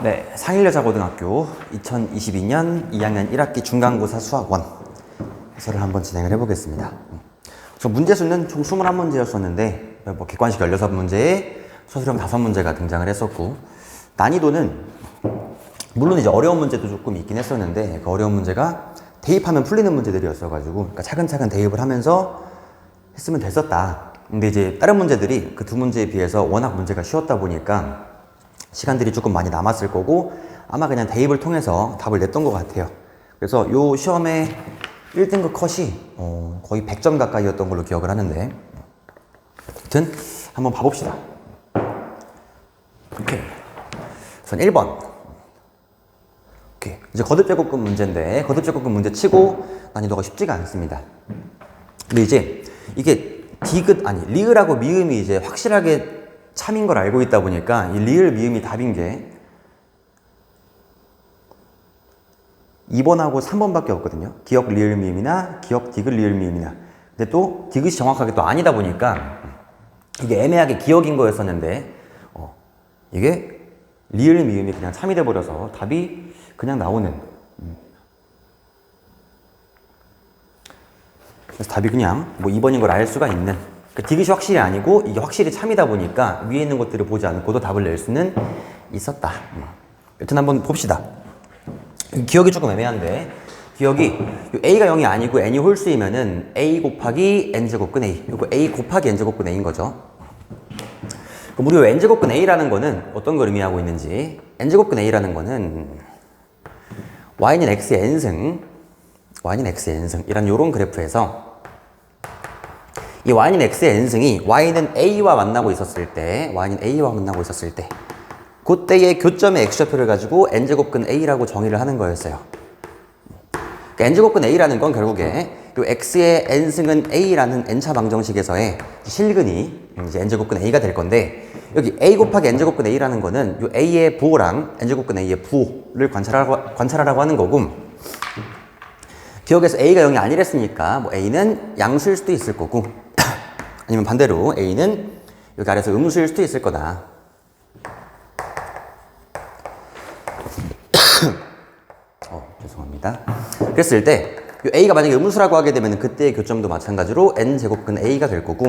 네, 상일여자고등학교 2022년 2학년 1학기 중간고사 수학원 해설을 한번 진행을 해보겠습니다. 저 문제수는 총 21문제였었는데 뭐 객관식 16문제에 소수령 5문제가 등장을 했었고, 난이도는 물론 이제 어려운 문제도 조금 있긴 했었는데 그 어려운 문제가 대입하면 풀리는 문제들이었어가지고, 그러니까 차근차근 대입을 하면서 했으면 됐었다. 근데 이제 다른 문제들이 그 두 문제에 비해서 워낙 문제가 쉬웠다 보니까 시간들이 조금 많이 남았을 거고, 아마 그냥 대입을 통해서 답을 냈던 것 같아요. 그래서 요 시험의 1등급 컷이 거의 100점 가까이였던 걸로 기억을 하는데, 아무튼 한번 봐봅시다. 오케이. 우선 1번. 오케이. 이제 거듭제곱근 문제인데, 거듭제곱근 문제 치고 난이도가 쉽지가 않습니다. 근데 이제 이게 디귿, 아니 리을하고 미음이 이제 확실하게 참인 걸 알고 있다 보니까 이 리을 미음이 답인 게 2번하고 3번밖에 없거든요. 기역 리을 미음이나 기역 디귿 리을 미음이나. 근데 또 디귿이 정확하게 또 아니다 보니까 이게 애매하게 기역인 거였었는데 이게 리을 미음이 그냥 참이 돼 버려서 답이 그냥 나오는. 그래서 답이 그냥 뭐 2번인 걸 알 수가 있는. 그러니까 디귿이 확실히 아니고 이게 확실히 참이다 보니까 위에 있는 것들을 보지 않고도 답을 낼 수는 있었다. 여튼 한번 봅시다. 기억이 조금 애매한데, 기억이 a가 0이 아니고 n이 홀수이면은 a 곱하기 n제곱근 a, 요거 a 곱하기 n제곱근 a인 거죠. 그럼 우리 n제곱근 a라는 거는 어떤 걸 의미하고 있는지, n제곱근 a라는 거는 y는 x의 n승, y는 x의 n승 이런 요런 그래프에서 이 y는 x의 n승이 y는 a와 만나고 있었을 때, y는 a와 만나고 있었을 때 그때의 교점의 x좌표를 가지고 n제곱근 a라고 정의를 하는 거였어요. 그러니까 n제곱근 a라는 건 결국에 요 x의 n승은 a라는 n차 방정식에서의 실근이 이제 n제곱근 a가 될 건데, 여기 a 곱하기 n제곱근 a라는 거는 요 a의 부호랑 n제곱근 a의 부호를 관찰하라고 하는 거고, 기억에서 a가 0이 아니랬으니까 뭐 a는 양수일 수도 있을 거고 아니면 반대로 a는 여기 아래서 음수일 수도 있을 거다. 죄송합니다. 그랬을 때 a가 만약에 음수라고 하게 되면 그때의 교점도 마찬가지로 n제곱근 a가 될 거고,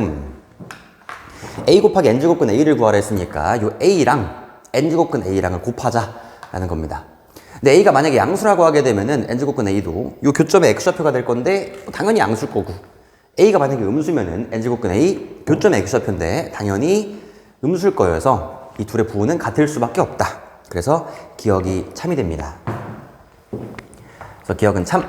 a 곱하기 n제곱근 a를 구하라 했으니까 요 a랑 n제곱근 a랑을 곱하자라는 겁니다. 근데 a가 만약에 양수라고 하게 되면은 n제곱근 a도 요 교점의 x좌표가 될 건데 당연히 양수일 거고, a가 만약에 음수면은 n제곱근 a 교점의 x좌표인데 당연히 음수일 거여서 이 둘의 부호는 같을 수밖에 없다. 그래서 기억이 참이 됩니다. 그래서 기억은 참.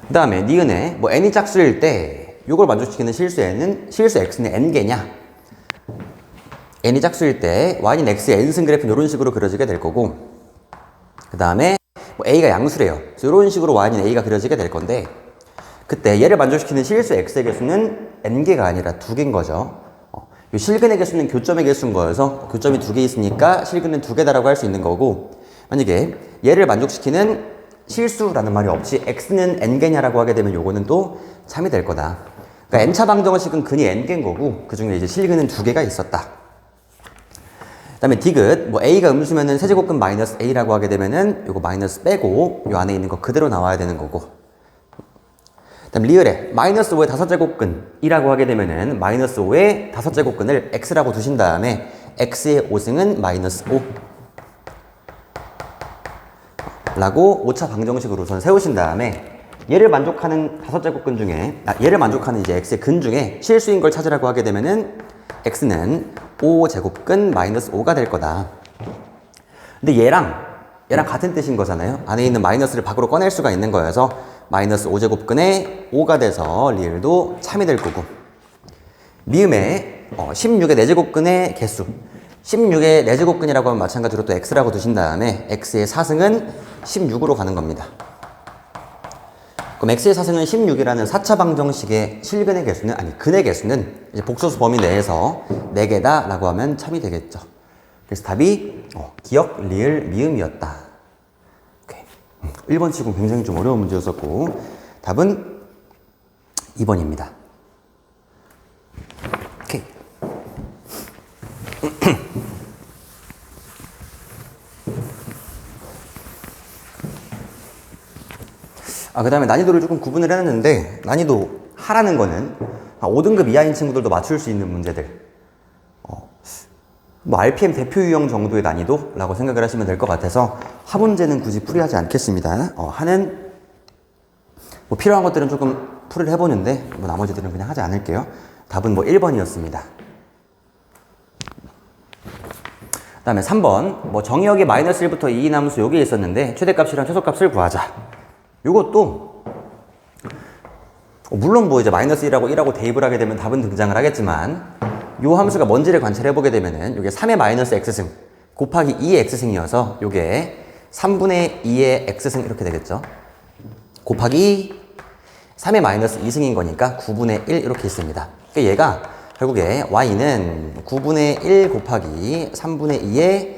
그 다음에 니은에 뭐 n이 짝수일 때 요걸 만족시키는 실수 x는 n개냐, n이 짝수일 때 y는 x의 n승 그래프는 이런 식으로 그려지게 될 거고, 그 다음에 뭐 a가 양수래요. 그래서 이런 식으로 y는 a가 그려지게 될 건데, 그때 얘를 만족시키는 실수 x의 개수는 n개가 아니라 2개인 거죠. 이 실근의 개수는 교점의 개수인 거여서 교점이 2개 있으니까 실근은 2개다라고 할 수 있는 거고, 만약에 얘를 만족시키는 실수라는 말이 없이 x는 n개냐라고 하게 되면 요거는 또 참이 될 거다. 그러니까 n차 방정식은 근이 n개인 거고, 그 중에 이제 실근은 2개가 있었다. 그 다음에 디귿, 뭐 a가 음수면은 세제곱근 마이너스 a라고 하게 되면은 요거 마이너스 빼고 요 안에 있는 거 그대로 나와야 되는 거고, 그 다음 리을에 마이너스 5의 5제곱근이라고 하게 되면은 마이너스 5의 5제곱근을 x라고 두신 다음에 x의 5승은 마이너스 5 라고 5차 방정식으로 우선 세우신 다음에 얘를 만족하는 5제곱근 중에, 얘를 만족하는 이제 x의 근 중에 실수인 걸 찾으라고 하게 되면은 x는 5제곱근 마이너스 5가 될 거다. 근데 얘랑 같은 뜻인 거잖아요. 안에 있는 마이너스를 밖으로 꺼낼 수가 있는 거여서 마이너스 5제곱근에 5가 돼서 리을도 참이 될 거고, 미음에 16의 4제곱근의 개수, 16의 4제곱근이라고 하면 마찬가지로 또 x라고 두신 다음에 x의 4승은 16으로 가는 겁니다. 그럼 x의 4승은 16이라는 4차 방정식의 실근의 개수는, 아니 근의 개수는 이제 복소수 범위 내에서 4개다 라고 하면 참이 되겠죠. 그래서 답이 기역 리을 미음이었다. 오케이. 1번 치고 굉장히 좀 어려운 문제였었고, 답은 2번입니다. 오케이. 그 다음에 난이도를 조금 구분을 해놨는데, 난이도 하라는 거는 5등급 이하인 친구들도 맞출 수 있는 문제들. 뭐 RPM 대표 유형 정도의 난이도라고 생각을 하시면 될 것 같아서 하 문제는 굳이 풀이하지 않겠습니다. 하는 뭐 필요한 것들은 조금 풀이를 해보는데 뭐 나머지들은 그냥 하지 않을게요. 답은 뭐 1번이었습니다. 그 다음에 3번 뭐 정의역에 마이너스 1부터 2인 함수 여기에 있었는데 최대값이랑 최소값을 구하자. 요것도 물론 뭐 이제 마이너스 1하고 1하고 대입을 하게 되면 답은 등장을 하겠지만 요 함수가 뭔지를 관찰해 보게 되면은 요게 3의 마이너스 x승 곱하기 2의 x승이어서 요게 3분의 2의 x승 이렇게 되겠죠. 곱하기 3의 마이너스 2승인 거니까 9분의 1 이렇게 있습니다. 그러니까 얘가 결국에 y는 9분의 1 곱하기 3분의 2의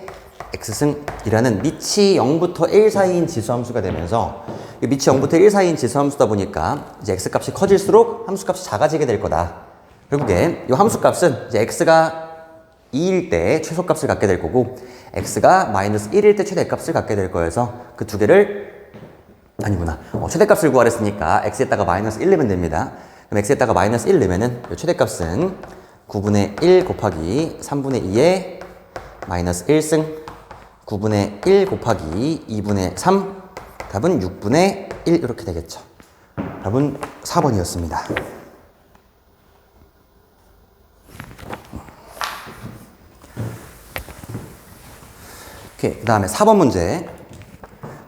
x승이라는 밑이 0부터 1 사이인 지수함수가 되면서 밑이 0부터 1 사이인 지수함수다 보니까 이제 x값이 커질수록 함수값이 작아지게 될 거다. 결국에 이 함수값은 이제 x가 2일 때 최소값을 갖게 될 거고 x가 마이너스 1일 때 최대값을 갖게 될 거여서 그 두 개를 아니구나. 최대값을 구하랬으니까 x에다가 마이너스 1 넣으면 됩니다. 그럼 x에다가 마이너스 1 넣으면은 이 최대값은 9분의 1 곱하기 3분의 2의 마이너스 1승 9분의 1 곱하기 2분의 3 답은 6분의 1 이렇게 되겠죠. 답은 4번이었습니다. 그 다음에 4번 문제.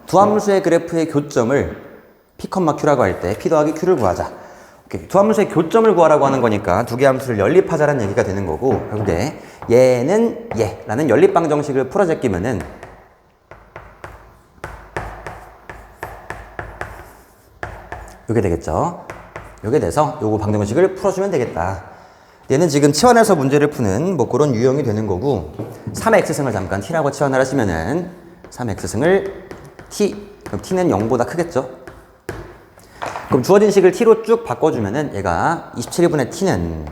두 함수의 그래프의 교점을 P, Q라고 할 때 P 더하기 Q를 구하자. 두 함수의 교점을 구하라고 하는 거니까 두 개 함수를 연립하자라는 얘기가 되는 거고 결국에 얘는 얘라는 연립방정식을 풀어 제끼면은 요게 되겠죠. 요게 돼서 요거 방정식을 풀어주면 되겠다. 얘는 지금 치환해서 문제를 푸는 뭐 그런 유형이 되는 거고 3x승을 잠깐 t라고 치환을 하시면은 3x승을 t 그럼 t는 0보다 크겠죠. 그럼 주어진 식을 t로 쭉 바꿔주면은 얘가 27분의 t는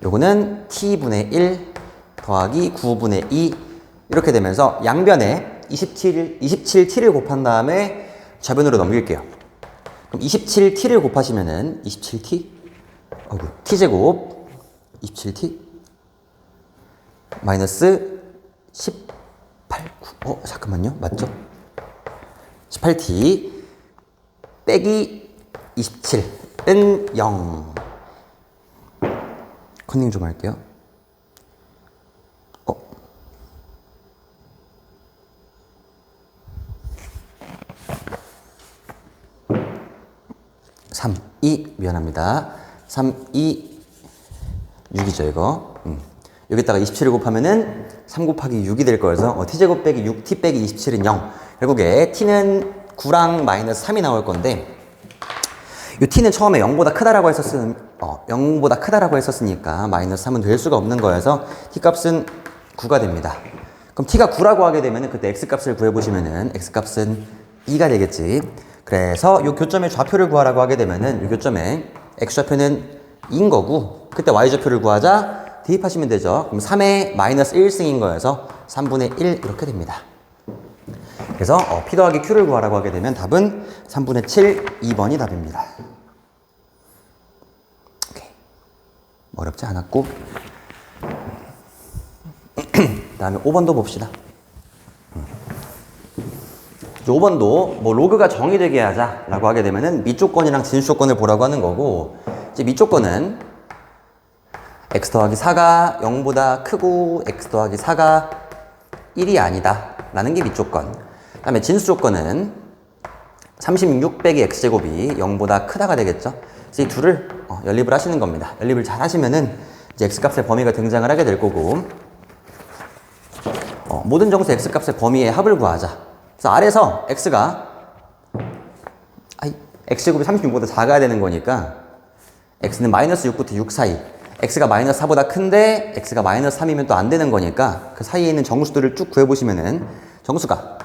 요거는 t분의 1 더하기 9분의 2 이렇게 되면서 양변에 27t를 곱한 다음에 좌변으로 넘길게요. 그럼 27t를 곱하시면은 27t t제곱 27t 마이너스 18, 잠깐만요. 맞죠? 18t 빼기 27은 0. 컨닝 좀 할게요. 3, 2 미안합니다. 3, 2, 6이죠 이거. 여기다가 27을 곱하면은 3 곱하기 6이 될 거여서 t제곱 빼기 6t 빼기 27은 0. 결국에 t는 9랑 마이너스 3이 나올 건데 이 t는 처음에 0보다 크다라고 했었으니까 마이너스 3은 될 수가 없는 거여서 t 값은 9가 됩니다. 그럼 t가 9라고 하게 되면은 그때 x 값을 구해보시면은 x 값은 2가 되겠지. 그래서 이 교점의 좌표를 구하라고 하게 되면은 이 교점의 x좌표는 2인 거고 그때 y좌표를 구하자 대입하시면 되죠. 그럼 3의 마이너스 1승인 거여서 3분의 1 이렇게 됩니다. 그래서 P 더하기 Q를 구하라고 하게 되면 답은 3분의 7, 2번이 답입니다. 오케이. 어렵지 않았고 그 다음에 5번도 봅시다. 5번도 뭐 로그가 정의되게 하자라고 하게 되면은 밑조건이랑 진수조건을 보라고 하는 거고 이제 밑조건은 x 더하기 4가 0보다 크고 x 더하기 4가 1이 아니다 라는 게 밑조건. 그 다음에 진수조건은 36 빼기 x제곱이 0보다 크다가 되겠죠. 그래서 이 둘을 연립을 하시는 겁니다. 연립을 잘 하시면은 이제 x값의 범위가 등장을 하게 될 거고 모든 정수 x값의 범위의 합을 구하자. 그래서 아래서 x제곱이 36보다 작아야 되는 거니까 x는 마이너스 6부터 6 사이 x가 마이너스 4보다 큰데 x가 마이너스 3이면 또 안 되는 거니까 그 사이에 있는 정수들을 쭉 구해보시면은 정수가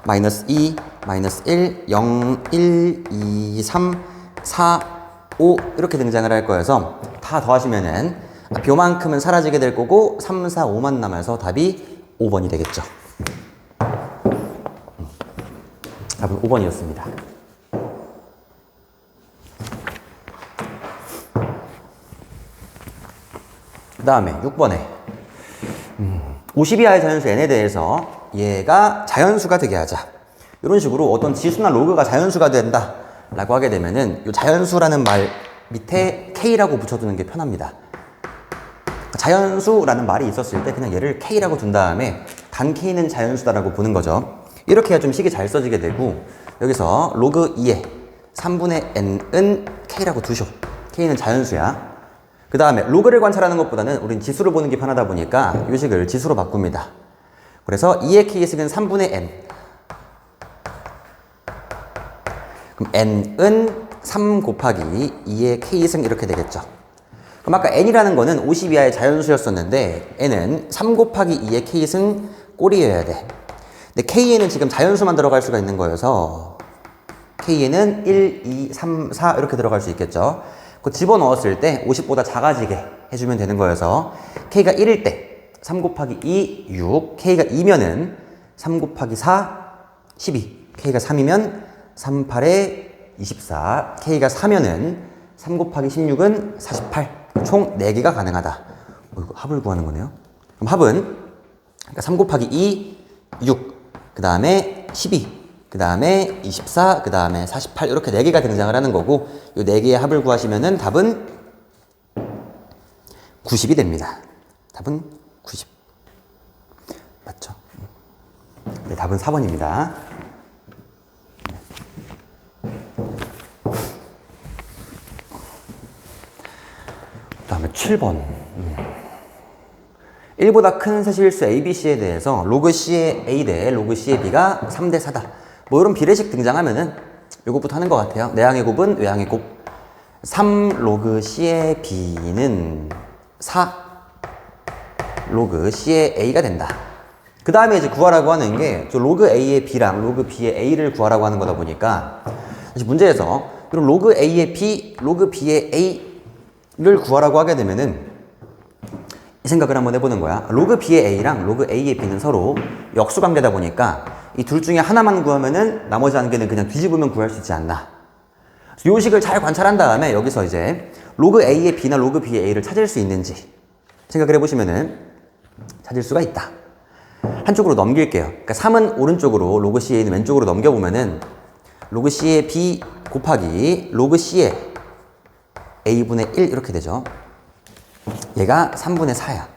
마이너스 2, 마이너스 1, 0, 1, 2, 3, 4, 5 이렇게 등장을 할 거여서 다 더하시면은 요만큼은 사라지게 될 거고 3, 4, 5만 남아서 답이 5번이 되겠죠. 답은 5번이었습니다. 그 다음에 6번에 50 이하의 자연수 n에 대해서 얘가 자연수가 되게 하자. 이런 식으로 어떤 지수나 로그가 자연수가 된다 라고 하게 되면은 이 자연수라는 말 밑에 k라고 붙여두는 게 편합니다. 자연수라는 말이 있었을 때 그냥 얘를 k라고 둔 다음에 단 k는 자연수다라고 보는 거죠. 이렇게 해야 좀 식이 잘 써지게 되고, 여기서 로그 2의 3분의 n은 k라고 두셔. k는 자연수야. 그 다음에 로그를 관찰하는 것보다는 우린 지수를 보는 게 편하다 보니까 이 식을 지수로 바꿉니다. 그래서 2의 k승은 3분의 n. 그럼 n은 3 곱하기 2의 k승 이렇게 되겠죠. 그럼 아까 n이라는 거는 50 이하의 자연수였었는데 n은 3 곱하기 2의 k승 꼴이어야 돼. 근데 k에는 지금 자연수만 들어갈 수가 있는 거여서 k에는 1, 2, 3, 4 이렇게 들어갈 수 있겠죠. 그 집어넣었을 때 50보다 작아지게 해주면 되는 거여서 k가 1일 때 3 곱하기 2, 6, k가 2면은 3 곱하기 4, 12, k가 3이면 3, 8에 24, k가 4면은 3 곱하기 16은 48, 총 4개가 가능하다. 이거 합을 구하는 거네요. 그럼 합은 그러니까 3 곱하기 2, 6, 그 다음에 12, 그 다음에 24, 그 다음에 48 이렇게 4개가 등장을 하는 거고, 이 4개의 합을 구하시면은 답은 90이 됩니다. 답은 90. 맞죠? 네, 답은 4번입니다. 그 다음에 7번. 1보다 큰 세실수 A, B, C에 대해서 로그 C의 A 대 로그 C의 B가 3대 4다. 뭐 이런 비례식 등장하면은 요것부터 하는 것 같아요. 내항의 곱은 외항의 곱. 3 로그 C의 B는 4 로그 C의 A가 된다. 그 다음에 이제 구하라고 하는 게 저 로그 A의 B랑 로그 B의 A를 구하라고 하는 거다 보니까, 사실 문제에서 이런 로그 A의 B, 로그 B의 A를 구하라고 하게 되면은 이 생각을 한번 해보는 거야. 로그 B의 A랑 로그 A의 B는 서로 역수관계다 보니까 이 둘 중에 하나만 구하면은 나머지 한 개는 그냥 뒤집으면 구할 수 있지 않나. 요 식을 잘 관찰한 다음에 여기서 이제 로그 A의 B나 로그 B의 A를 찾을 수 있는지 생각을 해보시면은 찾을 수가 있다. 한쪽으로 넘길게요. 그러니까 3은 오른쪽으로, 로그 C의 왼쪽으로 넘겨보면은 로그 C의 B 곱하기 로그 C의 A분의 1 이렇게 되죠. 얘가 3분의 4야.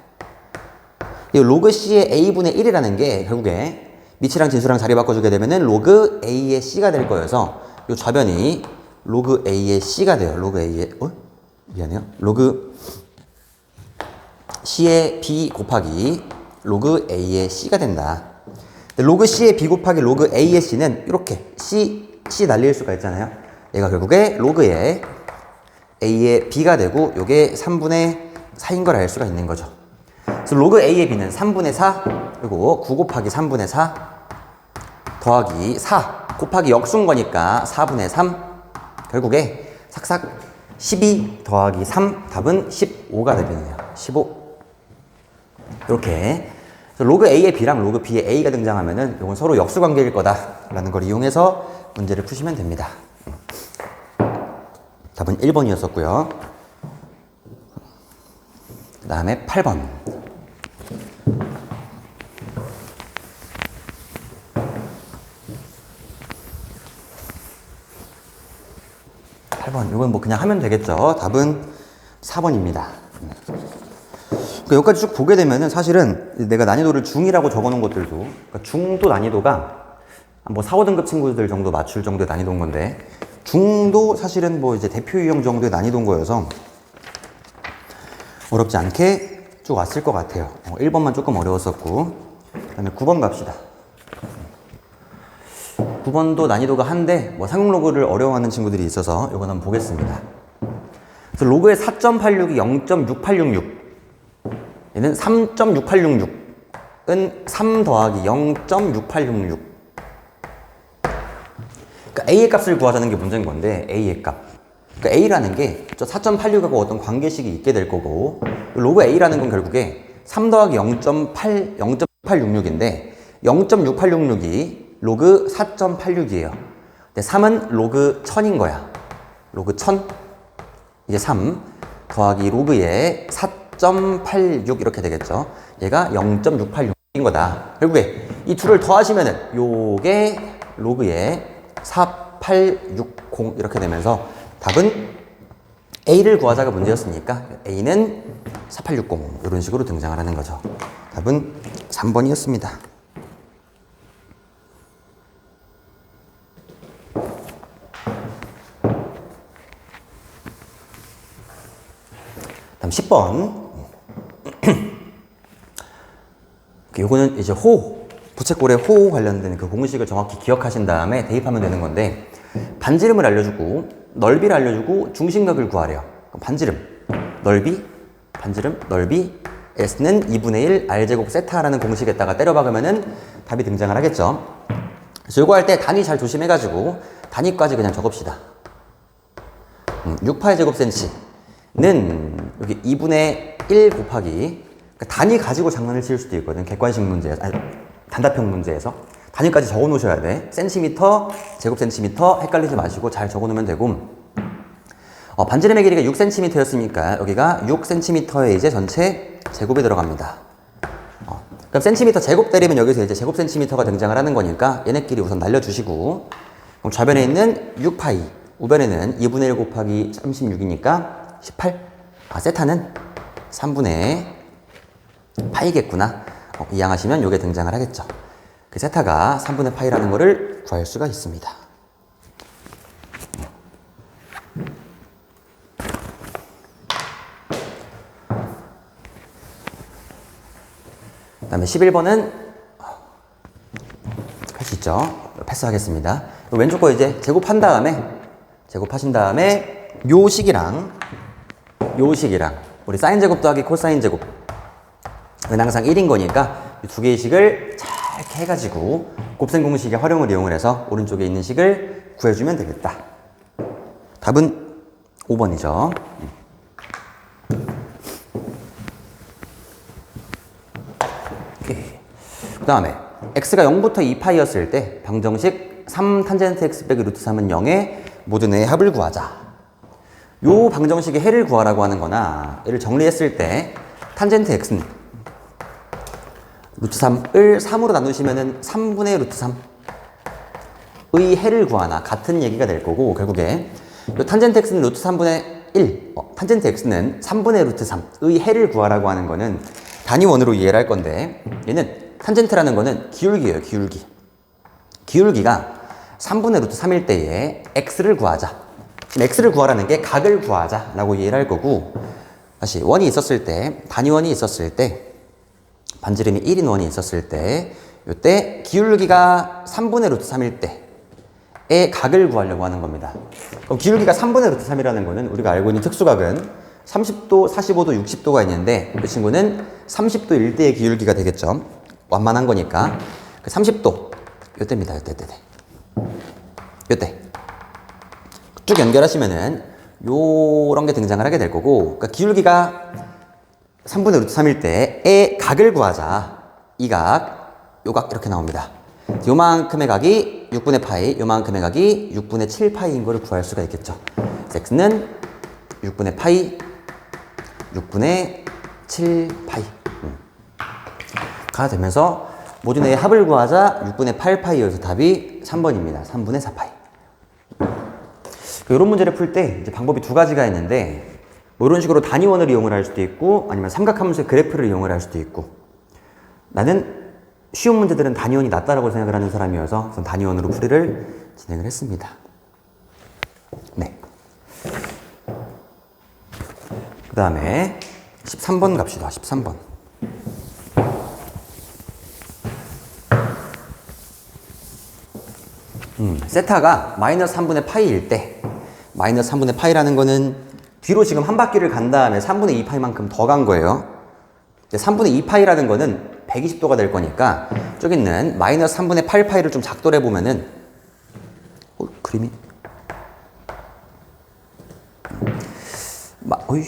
이 로그 C의 A분의 1이라는 게 결국에 밑이랑 진수랑 자리 바꿔주게 되면은 로그 A의 C가 될 거여서 이 좌변이 로그 A의 C가 돼요. 로그 A의, 미안해요. 로그 C의 B 곱하기 로그 A의 C가 된다. 로그 C의 B 곱하기 로그 A의 C는 이렇게 C 날릴 수가 있잖아요. 얘가 결국에 로그의 A의 B가 되고 요게 3분의 4인 걸 알 수가 있는 거죠. 그래서 로그 A의 B는 3분의 4, 그리고 9 곱하기 3분의 4 더하기 4 곱하기 역수인 거니까 4분의 3, 결국에 삭삭 12 더하기 3, 답은 15가 되겠네요. 15. 이렇게 로그 A의 B랑 로그 B의 A가 등장하면은 이건 서로 역수관계일 거다라는 걸 이용해서 문제를 푸시면 됩니다. 답은 1번이었었고요. 그 다음에 8번. 8번. 이건 뭐 그냥 하면 되겠죠. 답은 4번입니다. 그러니까 여기까지 쭉 보게 되면은 사실은 내가 난이도를 중이라고 적어 놓은 것들도, 그러니까 중도 난이도가 뭐 4, 5등급 친구들 정도 맞출 정도의 난이도인 건데, 중도 사실은 뭐 이제 대표 유형 정도의 난이도인 거여서 어렵지 않게 쭉 왔을 것 같아요. 1번만 조금 어려웠었고, 그 다음에 9번 갑시다. 9번도 난이도가 한데 뭐 상용 로그를 어려워하는 친구들이 있어서 이건 한번 보겠습니다. 그래서 로그의 4.86이 0.6866, 얘는 3.6866은 3 더하기 0.6866. 그러니까 A의 값을 구하자는 게 문제인 건데, A의 값. 그러니까 A라는 게 저 4.86하고 어떤 관계식이 있게 될 거고, 로그 A라는 건 결국에 3 더하기 0.866인데 0.6866이 로그 4.86이에요. 근데 3은 로그 1000인 거야. 로그 1000 이게 3 더하기 로그의 4.86 이렇게 되겠죠. 얘가 0.686인 거다. 결국에 이 둘을 더하시면은 요게 로그의 4860 이렇게 되면서 답은 A를 구하자가 문제였으니까 A는 4860 이런 식으로 등장을 하는 거죠. 답은 3번이었습니다. 다음 10번. 요거는 이제 부채꼴의 호 관련된 그 공식을 정확히 기억하신 다음에 대입하면 되는 건데, 반지름을 알려주고 넓이를 알려주고 중심각을 구하래요. 그럼 반지름, 넓이 S는 2분의 1 R제곱 세타라는 공식에다가 때려 박으면은 답이 등장을 하겠죠. 그래서 요거 할 때 단위 잘 조심해가지고 단위까지 그냥 적읍시다. 6파이 제곱센치는 여기 2분의 1 곱하기, 그러니까 단위 가지고 장난을 칠 수도 있거든. 객관식 문제, 단답형 문제에서 단위까지 적어 놓으셔야 돼. 센티미터, 제곱센티미터 헷갈리지 마시고 잘 적어 놓으면 되고, 반지름의 길이가 6cm였으니까 여기가 6cm의 이제 전체 제곱이 들어갑니다. 그럼 센티미터 제곱 때리면 여기서 이제 제곱센티미터가 등장을 하는 거니까 얘네끼리 우선 날려주시고, 그럼 좌변에 있는 6파이, 우변에는 2분의 1 곱하기 36이니까 18. 세타는 3분의 파이겠구나. 이항하시면 요게 등장을 하겠죠. 그 세타가 3분의 파이라는 거를 구할 수가 있습니다. 그 다음에 11번은 할 수 있죠. 패스하겠습니다. 왼쪽 거 이제 제곱하신 다음에 요 식이랑 우리 사인 제곱 더하기 코사인 제곱 은 항상 1인 거니까 이 두 개의 식을 잘 이렇게 해가지고 곱셈 공식의 활용을 이용을 해서 오른쪽에 있는 식을 구해주면 되겠다. 답은 5번이죠. 그 다음에 x가 0부터 2파이였을 때 방정식 3 탄젠트 x 빼기 루트 3은 0의 모든의 합을 구하자. 요 방정식의 해를 구하라고 하는 거나, 얘를 정리했을 때 탄젠트 x는 루트 3을 3으로 나누시면은 3분의 루트 3의 해를 구하나 같은 얘기가 될 거고, 결국에 요 탄젠트 x는 루트 3분의 1, 탄젠트 x는 3분의 루트 3의 해를 구하라고 하는 거는 단위원으로 이해를 할 건데, 얘는 탄젠트라는 거는 기울기예요, 기울기. 기울기가 3분의 루트 3일 때에 x를 구하자. x를 구하라는 게 각을 구하자라고 이해를 할 거고, 다시 원이 있었을 때, 단위원이 있었을 때, 반지름이 1인 원이 있었을 때, 이때 기울기가 3분의 루트 3일 때의 각을 구하려고 하는 겁니다. 그럼 기울기가 3분의 루트 3이라는 거는 우리가 알고 있는 특수각은 30도, 45도, 60도가 있는데, 이 친구는 30도 1대의 기울기가 되겠죠. 완만한 거니까. 30도, 요때입니다. 요때. 쭉 연결하시면은 요런 게 등장을 하게 될 거고, 그러니까 기울기가 3분의 루트 3일 때의 각을 구하자. 이 각, 요 각 이렇게 나옵니다. 요만큼의 각이 6분의 파이, 요만큼의 각이 6분의 7파이인 거를 구할 수가 있겠죠. x는 6분의 파이, 6분의 7파이 가 되면서 모듈의 합을 구하자. 6분의 8파이여서 답이 3번입니다. 3분의 4파이. 이런 문제를 풀 때 이제 방법이 두 가지가 있는데, 뭐 이런 식으로 단위원을 이용을 할 수도 있고, 아니면 삼각함수의 그래프를 이용을 할 수도 있고, 나는 쉬운 문제들은 단위원이 낫다라고 생각을 하는 사람이어서 우선 단위원으로 풀이를 진행을 했습니다. 네. 그 다음에 13번 갑시다. 13번. 세타가 마이너스 3분의 파이일 때, 마이너스 3분의 파이라는 거는 뒤로 지금 한 바퀴를 간 다음에 3분의 2파이만큼 더 간 거예요. 3분의 2파이라는 거는 120도가 될 거니까, 저기 있는 마이너스 3분의 8파이를 좀 작도를 해보면은, 그림이? 어이.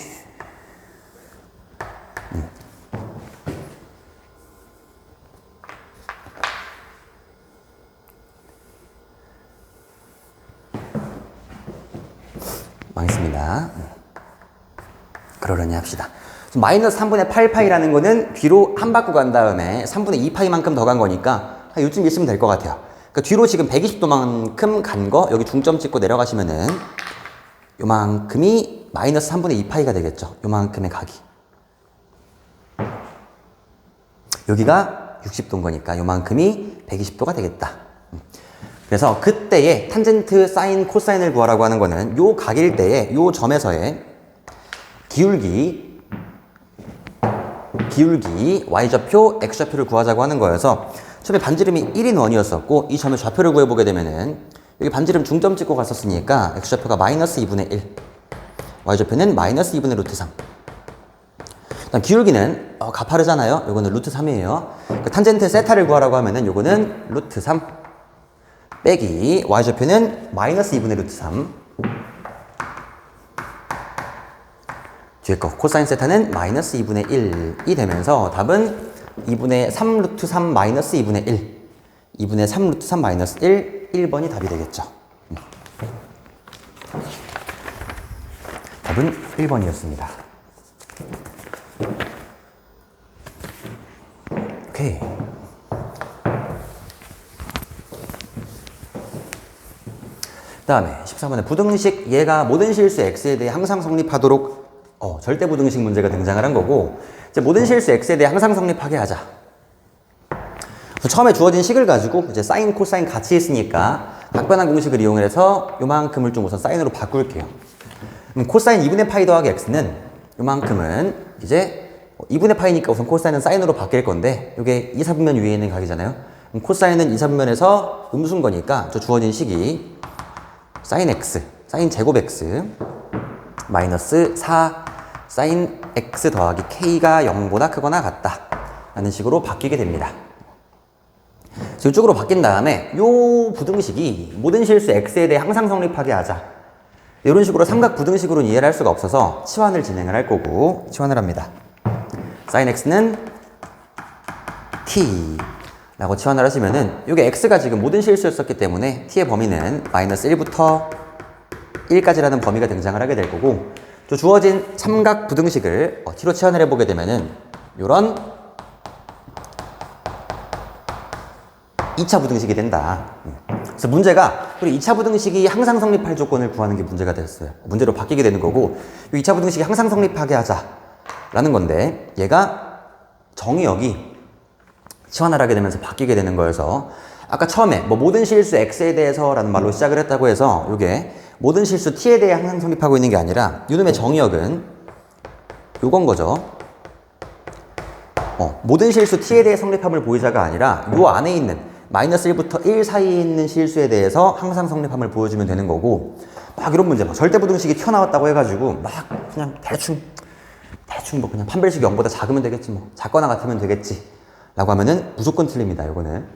망했습니다. 그러려니 합시다. 마이너스 3분의 8파이라는 거는 뒤로 한 바퀴 간 다음에 3분의 2파이만큼 더 간 거니까 한 요쯤 있으면 될 것 같아요. 그러니까 뒤로 지금 120도만큼 간 거 여기 중점 찍고 내려가시면은 요만큼이 마이너스 3분의 2파이가 되겠죠. 요만큼의 각이. 여기가 60도인 거니까 요만큼이 120도가 되겠다. 그래서 그때의 탄젠트 사인 코사인을 구하라고 하는 거는 요 각일 때에 요 점에서의 기울기 y좌표, x좌표를 구하자고 하는 거여서 처음에 반지름이 1인 원이었었고 이 점의 좌표를 구해보게 되면은 여기 반지름 중점 찍고 갔었으니까 x좌표가 마이너스 2분의 1 y좌표는 마이너스 2분의 루트 3. 그다음 기울기는 가파르잖아요. 요거는 루트 3이에요. 그 탄젠트 세타를 구하라고 하면은 요거는 루트 3 빼기 y좌표는 마이너스 2분의 루트 3. 뒤에 거 코사인 세타는 마이너스 2분의 1이 되면서 답은 2분의 3 루트 3 마이너스 2분의 1 2분의 3 루트 3 마이너스 1번이 답이 되겠죠. 답은 1번이었습니다. 오케이. 그 다음에 14번에 부등식 얘가 모든 실수 x에 대해 항상 성립하도록 절대 부등식 문제가 등장을 한 거고 이제 모든 실수 x에 대해 항상 성립하게 하자. 그래서 처음에 주어진 식을 가지고 이제 사인 코사인 같이 있으니까 각변환 공식을 이용해서 요만큼을 좀 우선 사인으로 바꿀게요. 그럼 코사인 2분의 파이 더하기 x는 요만큼은 이제 2분의 파이니까 우선 코사인은 사인으로 바뀔 건데 이게 2, 4분면 위에 있는 각이잖아요. 그럼 코사인은 2, 4분면에서 음수인 거니까 저 주어진 식이 사인 x, 사인 제곱 x 마이너스 4 사인 x 더하기 k가 0보다 크거나 같다 라는 식으로 바뀌게 됩니다. 그래서 이쪽으로 바뀐 다음에 요 부등식이 모든 실수 x에 대해 항상 성립하게 하자. 이런 식으로 삼각 부등식으로는 이해를 할 수가 없어서 치환을 진행을 할 거고 치환을 합니다. 사인 x는 t 라고 치환을 하시면은 이게 x가 지금 모든 실수였었기 때문에 t의 범위는 마이너스 1부터 1까지라는 범위가 등장을 하게 될 거고 또 주어진 삼각 부등식을 t로 치환을 해보게 되면은 요런 2차 부등식이 된다. 그래서 문제가 우리 2차 부등식이 항상 성립할 조건을 구하는 게 문제가 됐어요. 문제로 바뀌게 되는 거고 이 2차 부등식이 항상 성립하게 하자라는 건데 얘가 정의역이 치환을 하게 되면서 바뀌게 되는 거여서 아까 처음에 뭐 모든 실수 x에 대해서라는 말로 시작을 했다고 해서 이게 모든 실수 t에 대해 항상 성립하고 있는 게 아니라 이놈의 정의역은 요건 거죠. 모든 실수 t에 대해 성립함을 보이자가 아니라 요 안에 있는 마이너스 1부터 1 사이에 있는 실수에 대해서 항상 성립함을 보여주면 되는 거고 막 이런 문제 막 절대부등식이 튀어나왔다고 해가지고 막 그냥 대충 뭐 그냥 판별식이 0보다 작으면 되겠지 뭐 작거나 같으면 되겠지 라고 하면은 무조건 틀립니다. 요거는.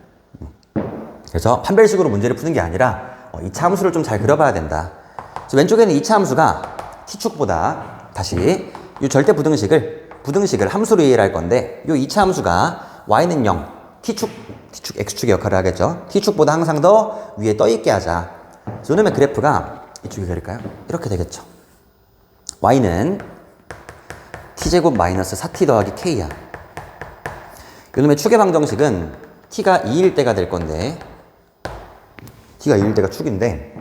그래서 판별식으로 문제를 푸는 게 아니라 이 차 함수를 좀 잘 그려봐야 된다. 그래서 왼쪽에는 이 차 함수가 t축보다 다시 이 절대 부등식을 함수로 이해를 할 건데 이 2차 함수가 y는 0, t축 x축의 역할을 하겠죠. t축보다 항상 더 위에 떠있게 하자. 그래서 이놈의 그래프가 이쪽에 그릴까요? 이렇게 되겠죠. y는 t제곱 마이너스 4t 더하기 k야. 이놈의 축의 방정식은 t가 2일 때가 될 건데 t가 2일 때가 축인데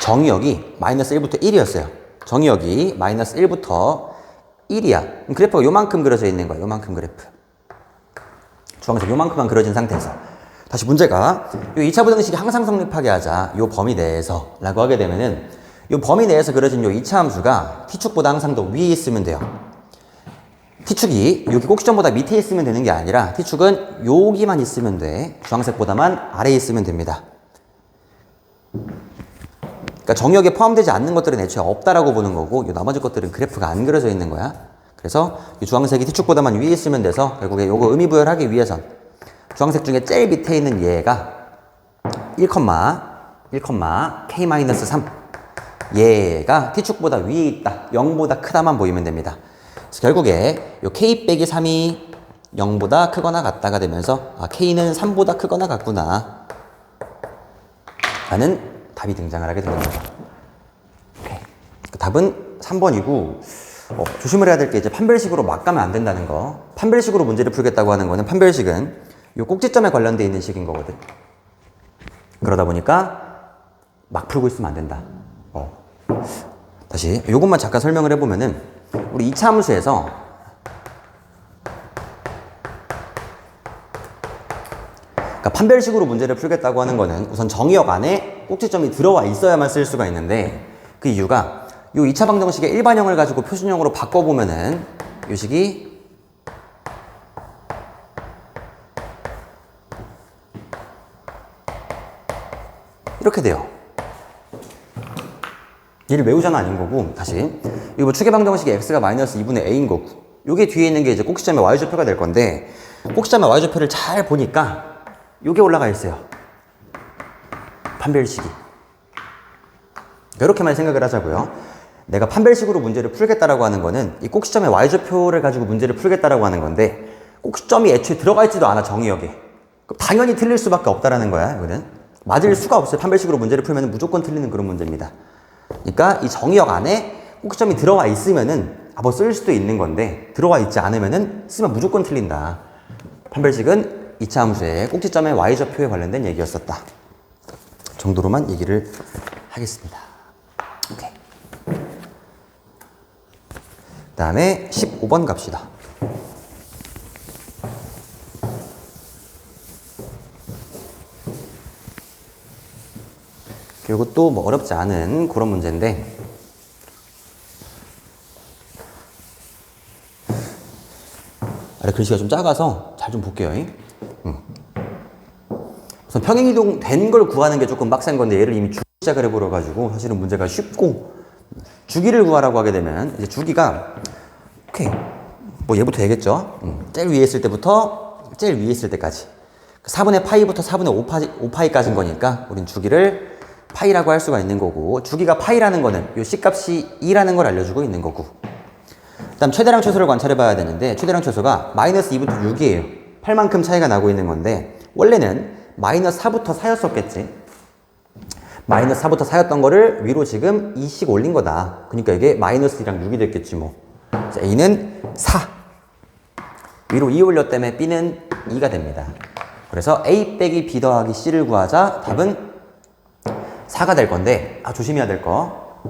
정의역이 마이너스 1부터 1이었어요. 정의역이 마이너스 1부터 1이야. 그래프가 요만큼 그려져 있는 거야. 요만큼 그래프. 주황색 요만큼만 그려진 상태에서 다시 문제가 이 2차 부등식이 항상 성립하게 하자. 요 범위 내에서 라고 하게 되면은 요 범위 내에서 그려진 요 2차 함수가 t축보다 항상 더 위에 있으면 돼요. t축이 여기 꼭지점보다 밑에 있으면 되는 게 아니라 t축은 여기만 있으면 돼. 주황색보다만 아래에 있으면 됩니다. 그러니까 정의역에 포함되지 않는 것들은 애초에 없다라고 보는 거고 이 나머지 것들은 그래프가 안 그려져 있는 거야. 그래서 이 주황색이 t축보다만 위에 있으면 돼서 결국에 요거 의미부여하기 위해선 주황색 중에 제일 밑에 있는 얘가 1, k-3 얘가 t축보다 위에 있다. 0보다 크다만 보이면 됩니다. 그래서 결국에 요 k 빼기 3이 0보다 크거나 같다가 되면서 k는 3보다 크거나 같구나 라는 답이 등장을 하게 되는 거죠. 답은 3번이고 조심을 해야 될 게 이제 판별식으로 막 가면 안 된다는 거. 판별식으로 문제를 풀겠다고 하는 거는 판별식은 이 꼭지점에 관련되어 있는 식인 거거든. 그러다 보니까 막 풀고 있으면 안 된다. 다시 이것만 잠깐 설명을 해보면은 우리 2차 함수에서 그러니까 판별식으로 문제를 풀겠다고 하는 거는 우선 정의역 안에 꼭지점이 들어와 있어야만 쓸 수가 있는데 그 이유가 이 2차 방정식의 일반형을 가지고 표준형으로 바꿔보면은 이 식이 이렇게 돼요. 얘를 외우자는 아닌 거고, 다시. 이거 뭐 추계 방정식이 x가 마이너스 2분의 a인 거고, 요게 뒤에 있는 게 이제 꼭지점의 y좌표가 될 건데, 꼭지점의 y좌표를 잘 보니까 요게 올라가 있어요. 판별식이. 이렇게만 생각을 하자고요. 내가 판별식으로 문제를 풀겠다라고 하는 거는 이 꼭지점의 y좌표를 가지고 문제를 풀겠다라고 하는 건데, 꼭지점이 애초에 들어가 있지도 않아, 정의역에. 그럼 당연히 틀릴 수밖에 없다라는 거야, 이거는. 맞을 수가 없어요. 판별식으로 문제를 풀면 무조건 틀리는 그런 문제입니다. 그러니까 이 정의역 안에 꼭지점이 들어와 있으면은 뭐 쓸 수도 있는 건데 들어와 있지 않으면은 쓰면 무조건 틀린다. 판별식은 2차 함수의 꼭지점의 y좌표에 관련된 얘기였었다. 정도로만 얘기를 하겠습니다. 오케이. 그 다음에 15번 갑시다. 이것도 뭐 어렵지 않은 그런 문제인데 아래 글씨가 좀 작아서 잘 좀 볼게요. 우선 평행이동 된 걸 구하는 게 조금 빡센 건데 얘를 이미 시작을 해버려가지고 사실은 문제가 쉽고 주기를 구하라고 하게 되면 이제 주기가 오케이 뭐 얘부터 되겠죠. 제일 위에 있을 때부터 제일 위에 있을 때까지 4분의 파이부터 4분의 5파이까지인 거니까 우린 주기를 파이라고 할 수가 있는 거고 주기가 파이라는 거는 이 C값이 2라는 걸 알려주고 있는 거고 그 다음 최대량 최소를 관찰해 봐야 되는데 최대량 최소가 마이너스 2부터 6이에요. 8만큼 차이가 나고 있는 건데 원래는 마이너스 4부터 4였었겠지. 마이너스 4부터 4였던 거를 위로 지금 2씩 올린 거다. 그러니까 이게 마이너스 2랑 6이 됐겠지 뭐. 그래서 A는 4. 위로 2 올렸다며 B는 2가 됩니다. 그래서 A 빼기 B 더하기 C를 구하자 답은 4가 될 건데 조심해야 될 거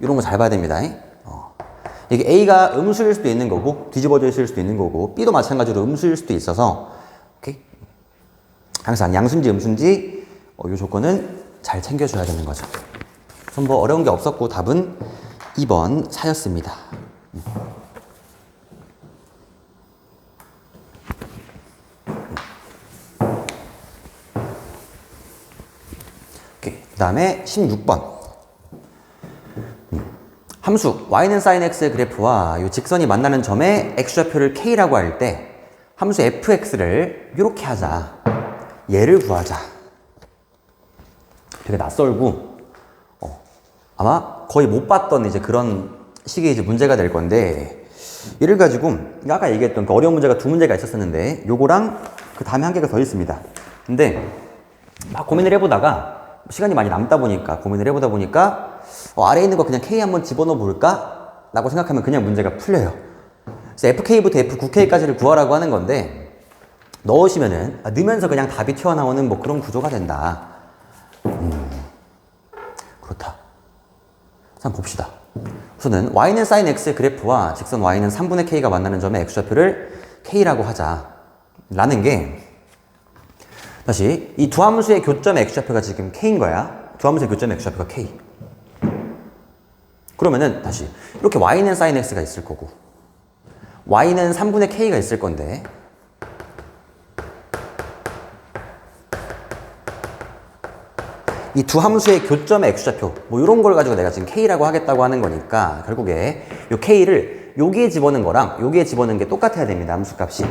이런 거 잘 봐야 됩니다. 이게 A가 음수일 수도 있는 거고 뒤집어져 있을 수도 있는 거고 B도 마찬가지로 음수일 수도 있어서 오케이? 항상 양수인지 음수인지 이 조건은 잘 챙겨줘야 되는 거죠. 그래서 뭐 어려운 게 없었고 답은 2번 4였습니다. 그 다음에 16번 함수 y는 sin x의 그래프와 이 직선이 만나는 점에 x좌표를 k라고 할 때 함수 fx를 이렇게 하자. 얘를 구하자. 되게 낯설고 아마 거의 못 봤던 이제 그런 식의 이제 문제가 될 건데 얘를 가지고 아까 얘기했던 그 어려운 문제가 두 문제가 있었었는데 요거랑 그 다음에 한 개가 더 있습니다. 근데 막 고민을 해보다가 시간이 많이 남다 보니까 아래에 있는 거 그냥 K 한번 집어넣어 볼까? 라고 생각하면 그냥 문제가 풀려요. 그래서 FK부터 F9K까지를 구하라고 하는 건데 넣으시면은 넣으면서 그냥 답이 튀어나오는 뭐 그런 구조가 된다. 그렇다. 한번 봅시다. 우선은 y는 sin x의 그래프와 직선 y는 3분의 k가 만나는 점의 x좌표를 k라고 하자. 라는 게 다시 이 두 함수의 교점의 x좌표가 지금 k인 거야. 두 함수의 교점의 x좌표가 k. 그러면은 다시 이렇게 y는 sin x가 있을 거고 y는 3분의 k가 있을 건데 이 두 함수의 교점의 x좌표 뭐 이런 걸 가지고 내가 지금 k라고 하겠다고 하는 거니까 결국에 요 k를 여기에 집어넣은 거랑 여기에 집어넣은 게 똑같아야 됩니다. 함수값이.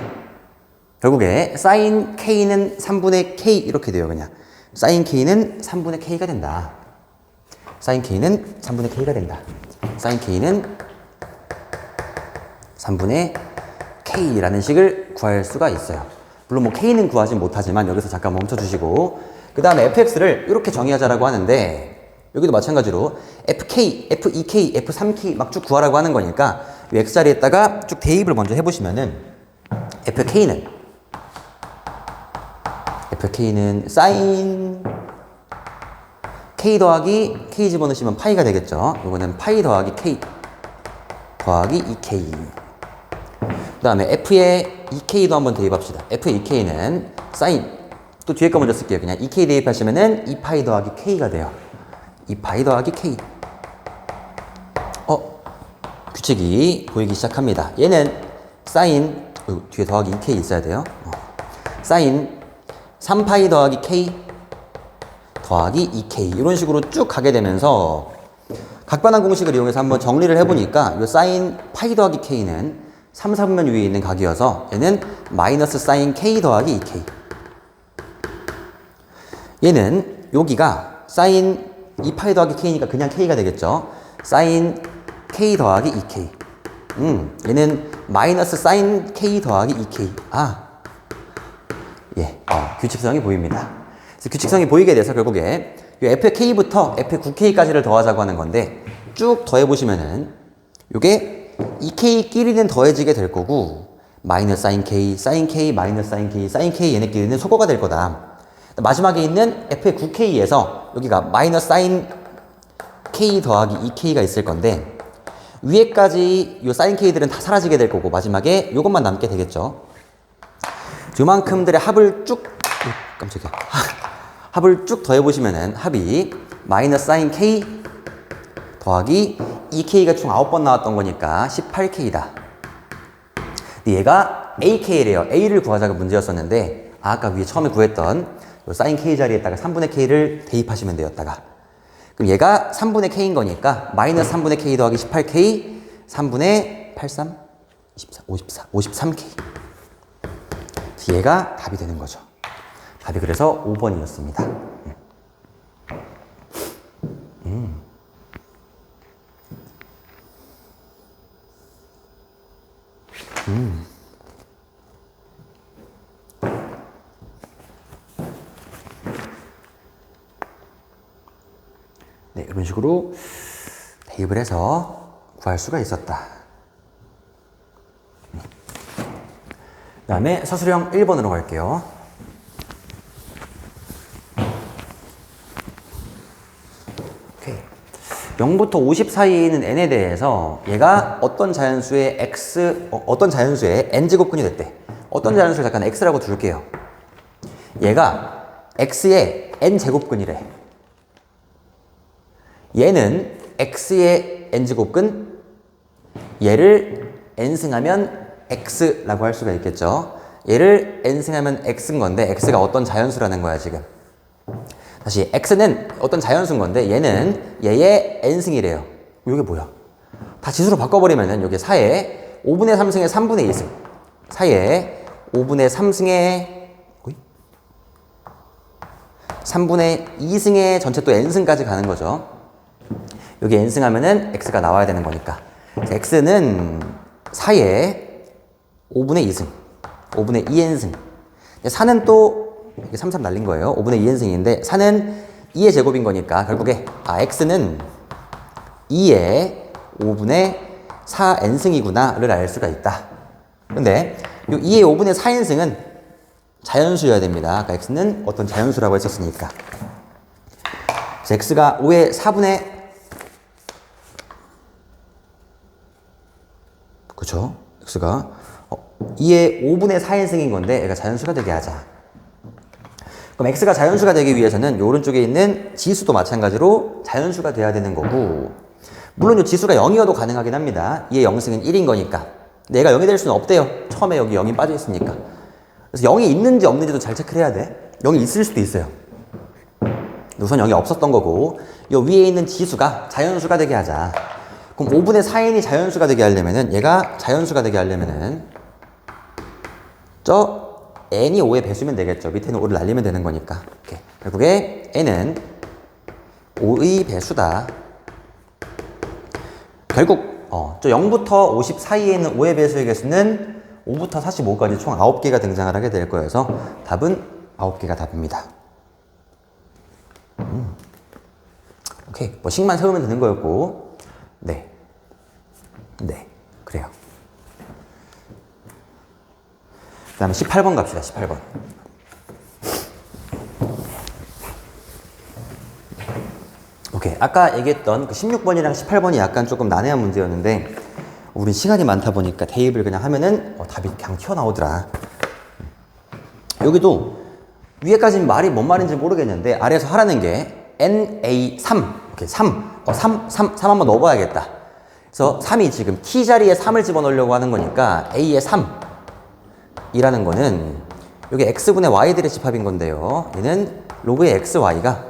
결국에 sin k는 3분의 k 이렇게 돼요. 그냥 sin k는 3분의 k가 된다. sin k는 3분의 k가 된다. sin k는 3분의 k라는 식을 구할 수가 있어요. 물론 뭐 k는 구하지 못하지만 여기서 잠깐 멈춰주시고 그 다음에 fx를 이렇게 정의하자라고 하는데 여기도 마찬가지로 FK, F2K, F3K 막 쭉 구하라고 하는 거니까 이 X자리에다가 쭉 대입을 먼저 해보시면은 FK는 사인 K 더하기 K 집어넣으시면 파이가 되겠죠. 이거는 파이 더하기 K 더하기 2K. 그 다음에 F에 2K도 한번 대입합시다. F의 2K는 사인, 또 뒤에 거 먼저 쓸게요. 그냥 2K 대입하시면은 2파이 더하기 K가 돼요. 2파이 더하기 K. 규칙이 보이기 시작합니다. 얘는 사인, 뒤에 더하기 2K 있어야 돼요. 사인 3파이 더하기 K 더하기 2K. 이런 식으로 쭉 가게 되면서 각반환 공식을 이용해서 한번 정리를 해보니까 이 사인 파이 더하기 K는 3, 4분면 위에 있는 각이어서 얘는 마이너스 사인 K 더하기 2K. 얘는 여기가 사인 2파이 더하기 K니까 그냥 K가 되겠죠. 사인 K 더하기 2K. 얘는 마이너스 사인 K 더하기 2K. 규칙성이 보입니다. 그래서 규칙성이 보이게 돼서 결국에 이 FK부터 F9K까지를 더하자고 하는 건데 쭉 더해보시면은 이게 2K끼리는 더해지게 될 거고 마이너스 사인 K, 사인 K, 마이너스 사인 K, 사인 K 얘네끼리는 소거가 될 거다. 마지막에 있는 F의 9K에서 여기가 마이너스 사인 K 더하기 2K가 있을 건데 위에까지 이 사인 K들은 다 사라지게 될 거고 마지막에 이것만 남게 되겠죠. 요만큼들의 합을 쭉 깜짝이야. 합을 쭉 더해보시면은 합이 마이너스 사인 K 더하기 2K가 총 9번 나왔던 거니까 18K다. 근데 얘가 AK래요. A를 구하자가 문제였었는데 아까 위에 처음에 구했던 사인 K 자리에다가 3분의 K를 대입하시면 되었다가 그럼 얘가 3분의 K인 거니까 마이너스 3분의 K 더하기 18K 3분의 83, 24, 53K. 그래서 얘가 답이 되는 거죠. 답이 그래서 5번이었습니다. 네, 이런 식으로 대입을 해서 구할 수가 있었다. 그 다음에 서술형 1번으로 갈게요. 오케이. 0부터 50 사이에 있는 n에 대해서 얘가 어떤 자연수의 n제곱근이 됐대. 어떤 자연수를 잠깐 x라고 둘게요. 얘가 x의 n제곱근이래. 얘는 x의 n제곱근, 얘를 n승하면 x라고 할 수가 있겠죠. 얘를 n승하면 x인 건데 x가 어떤 자연수라는 거야 지금. 다시 x는 어떤 자연수인 건데 얘는 얘의 n승이래요. 이게 뭐야? 다 지수로 바꿔버리면은 여기 4에 5분의 3승의 3분의 2승 4에 5분의 3승의 3분의 2승의 전체 또 n승까지 가는 거죠. 여기 n승하면은 x가 나와야 되는 거니까 x는 4에 5분의 2승 5분의 2n승 4는 또 이게 3, 3 날린 거예요. 5분의 2n승인데 4는 2의 제곱인 거니까 결국에 x는 2의 5분의 4n승이구나를 알 수가 있다. 근데 이 2의 5분의 4n승은 자연수여야 됩니다. 아까 x는 어떤 자연수라고 했었으니까. 그래서 x가 5의 4분의 그쵸? x가 2의 5분의 4n승인 건데 얘가 자연수가 되게 하자. 그럼 x가 자연수가 되기 위해서는 이 오른쪽에 있는 지수도 마찬가지로 자연수가 돼야 되는 거고 물론 이 지수가 0이어도 가능하긴 합니다. 2의 0승은 1인 거니까. 근데 얘가 0이 될 수는 없대요. 처음에 여기 0이 빠져 있으니까. 그래서 0이 있는지 없는지도 잘 체크를 해야 돼. 0이 있을 수도 있어요. 우선 0이 없었던 거고 이 위에 있는 지수가 자연수가 되게 하자. 그럼 5분의 4n이 자연수가 되게 하려면은 얘가 자연수가 되게 하려면은 저 n이 5의 배수면 되겠죠. 밑에는 5를 날리면 되는 거니까. 이렇게. 결국에 n은 5의 배수다. 결국 저 0부터 50 사이에 있는 5의 배수의 개수는 5부터 45까지 총 9개가 등장을 하게 될 거여서 답은 9개가 답입니다. 오케이. 이렇게 뭐 식만 세우면 되는 거였고. 네. 네. 그래요. 그 다음에 18번 갑시다. 18번. 오케이. 아까 얘기했던 그 16번이랑 18번이 약간 조금 난해한 문제였는데 우린 시간이 많다 보니까 대입을 그냥 하면은 답이 그냥 튀어나오더라. 여기도 위에까지는 말이 뭔 말인지 모르겠는데 아래에서 하라는 게 NA3 이렇게 3 한번 넣어봐야겠다. 그래서 3이 지금 T 자리에 3을 집어넣으려고 하는 거니까 A의 3이라는 거는 여기 X분의 Y들의 집합인 건데요. 얘는 로그의 XY가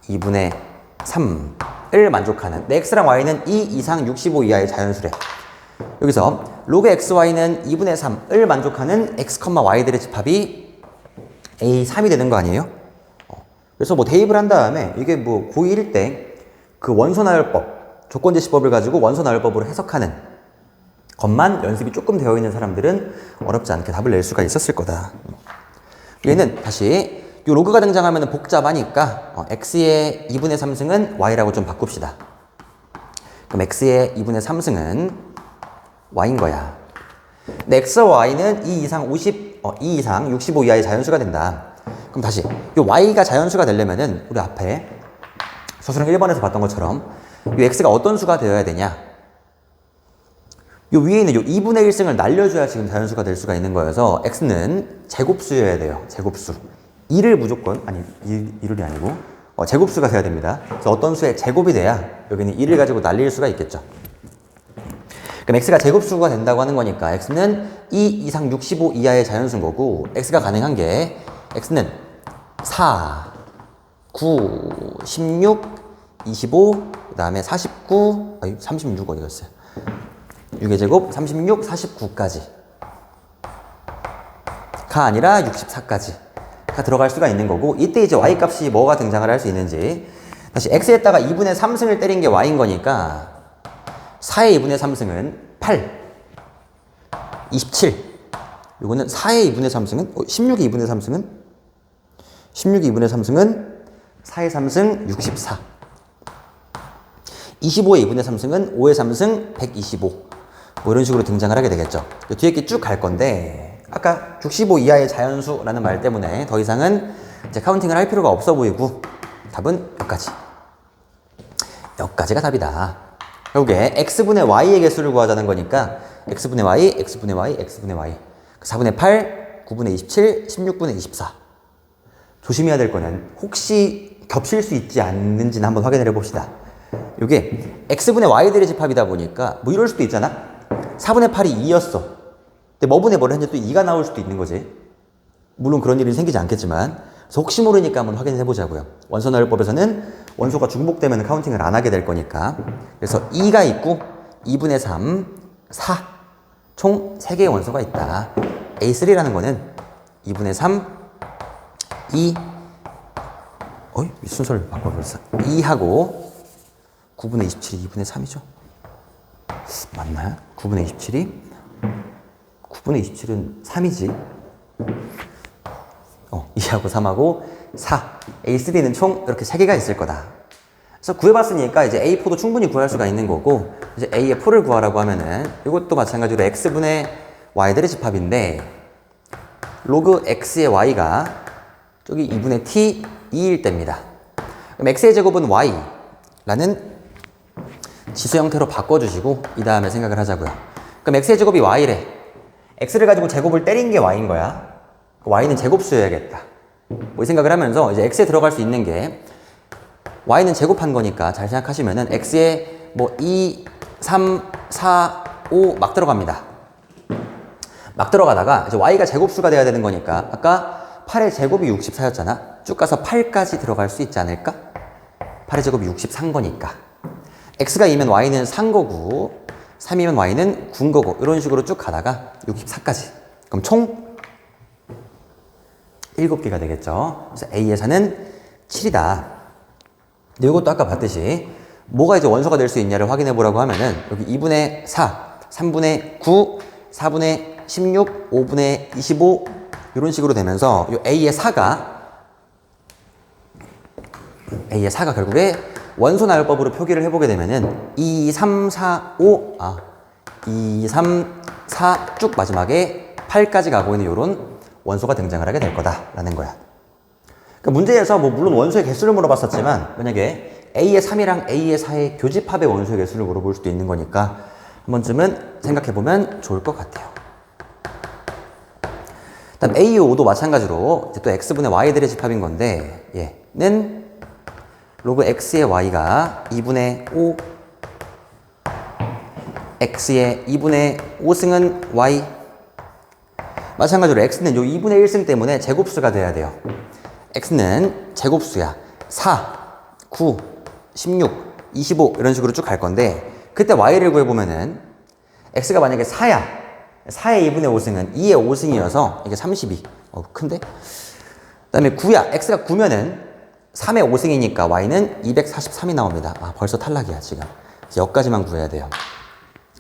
2분의 3을 만족하는 내 X랑 Y는 2 이상 65 이하의 자연수래. 여기서 로그 XY는 2분의 3을 만족하는 X, Y들의 집합이 A3이 되는 거 아니에요? 그래서 뭐 대입을 한 다음에 이게 뭐 고1 때 그 원소나열법, 조건제시법을 가지고 원소나열법으로 해석하는 것만 연습이 조금 되어 있는 사람들은 어렵지 않게 답을 낼 수가 있었을 거다. 얘는 다시 이 로그가 등장하면 복잡하니까 x의 2분의 3승은 y라고 좀 바꿉시다. 그럼 x의 2분의 3승은 y인 거야. 근데 x와 y는 2 이상 65 이하의 자연수가 된다. 그럼 다시 이 y가 자연수가 되려면은 우리 앞에 서술형 1번에서 봤던 것처럼 이 x가 어떤 수가 되어야 되냐? 요 위에 있는 요 2분의 1승을 날려줘야 지금 자연수가 될 수가 있는 거여서 x는 제곱수여야 돼요. 제곱수. 2를 무조건, 아니 2이 아니고 제곱수가 돼야 됩니다. 그래서 어떤 수의 제곱이 돼야 여기는 2를 가지고 날릴 수가 있겠죠. 그럼 x가 제곱수가 된다고 하는 거니까 x는 2 이상 65 이하의 자연수인 거고 x가 가능한 게 x는 4, 9, 16, 25, 그 다음에 49, 36 어디 갔어요? 6의 제곱, 36, 49까지 가 아니라 64까지가 들어갈 수가 있는 거고 이때 이제 y 값이 뭐가 등장을 할 수 있는지 다시 x에다가 2분의 3승을 때린 게 y인 거니까 4의 2분의 3승은 8, 27 요거는 4의 2분의 3승은 16의 2분의 3승은 16의 2분의 3승은 4의 3승 64 25의 2분의 3승은 5의 3승 125 뭐 이런 식으로 등장을 하게 되겠죠. 뒤에 게 쭉 갈 건데 아까 65 이하의 자연수라는 말 때문에 더 이상은 이제 카운팅을 할 필요가 없어 보이고 답은 여기까지가 답이다. 결국에 x분의 y의 개수를 구하자는 거니까 x분의 y, x분의 y, x분의 y 4분의 8, 9분의 27, 16분의 24 조심해야 될 거는 혹시 겹칠 수 있지 않는지는 한번 확인을 해봅시다. 이게 x분의 y들의 집합이다 보니까 뭐 이럴 수도 있잖아. 4분의 8이 2였어. 근데 뭐분의 뭐를 했는데 또 2가 나올 수도 있는 거지. 물론 그런 일이 생기지 않겠지만 그래서 혹시 모르니까 한번 확인해 보자고요. 원소나열법에서는 원소가 중복되면 카운팅을 안 하게 될 거니까 그래서 2가 있고 2분의 3, 4 총 3개의 원소가 있다. A3라는 거는 2분의 3, 2 순서를 바꿔버렸어. 2하고 9분의 27이 2분의 3이죠. 맞나요? 9분의 27이? 9분의 27은 3이지. 2하고 3하고 4. A3는 총 이렇게 3개가 있을 거다. 그래서 구해봤으니까 이제 A4도 충분히 구할 수가 있는 거고, 이제 A의 4를 구하라고 하면은 이것도 마찬가지로 X분의 Y들의 집합인데, 로그 X의 Y가 저기 2분의 T 2일 때입니다. 그럼 X의 제곱은 Y라는 지수 형태로 바꿔주시고 이 다음에 생각을 하자고요. 그럼 X의 제곱이 Y래. X를 가지고 제곱을 때린 게 Y인 거야. Y는 제곱수여야겠다. 뭐 이 생각을 하면서 이제 X에 들어갈 수 있는 게 Y는 제곱한 거니까 잘 생각하시면은 X에 뭐 2, 3, 4, 5 막 들어갑니다. 막 들어가다가 이제 Y가 제곱수가 돼야 되는 거니까 아까 8의 제곱이 64였잖아. 쭉 가서 8까지 들어갈 수 있지 않을까? 8의 제곱이 64인 거니까. X가 2면 Y는 3 거고 3이면 Y는 9인 거고 이런 식으로 쭉 가다가 64까지. 그럼 총 7개가 되겠죠. 그래서 A의 4는 7이다. 근데 이것도 아까 봤듯이 뭐가 이제 원소가 될 수 있냐를 확인해 보라고 하면은 여기 2분의 4, 3분의 9, 4분의 16, 5분의 25 이런 식으로 되면서 이 A의 4가 결국에 원소 나열법으로 표기를 해보게 되면은 2, 3, 4, 5, 2, 3, 4 쭉 마지막에 8까지 가고 있는 이런 원소가 등장을 하게 될 거다라는 거야. 그러니까 문제에서 뭐 물론 원소의 개수를 물어봤었지만 만약에 A의 3이랑 A의 4의 교집합의 원소의 개수를 물어볼 수도 있는 거니까 한 번쯤은 생각해보면 좋을 것 같아요. 다음 A의 5도 마찬가지로 이제 또 X분의 Y들의 집합인 건데 얘는 로그 X의 Y가 2분의 5 X의 2분의 5승은 Y 마찬가지로 X는 요 2분의 1승 때문에 제곱수가 돼야 돼요. X는 제곱수야. 4, 9, 16, 25 이런 식으로 쭉 갈 건데 그때 Y를 구해보면은 X가 만약에 4야 4의 2분의 5승은 2의 5승이어서 이게 32 큰데? 그 다음에 9야 X가 9면은 3의 5승이니까 Y는 243이 나옵니다. 벌써 탈락이야 지금. 여기까지만 구해야 돼요.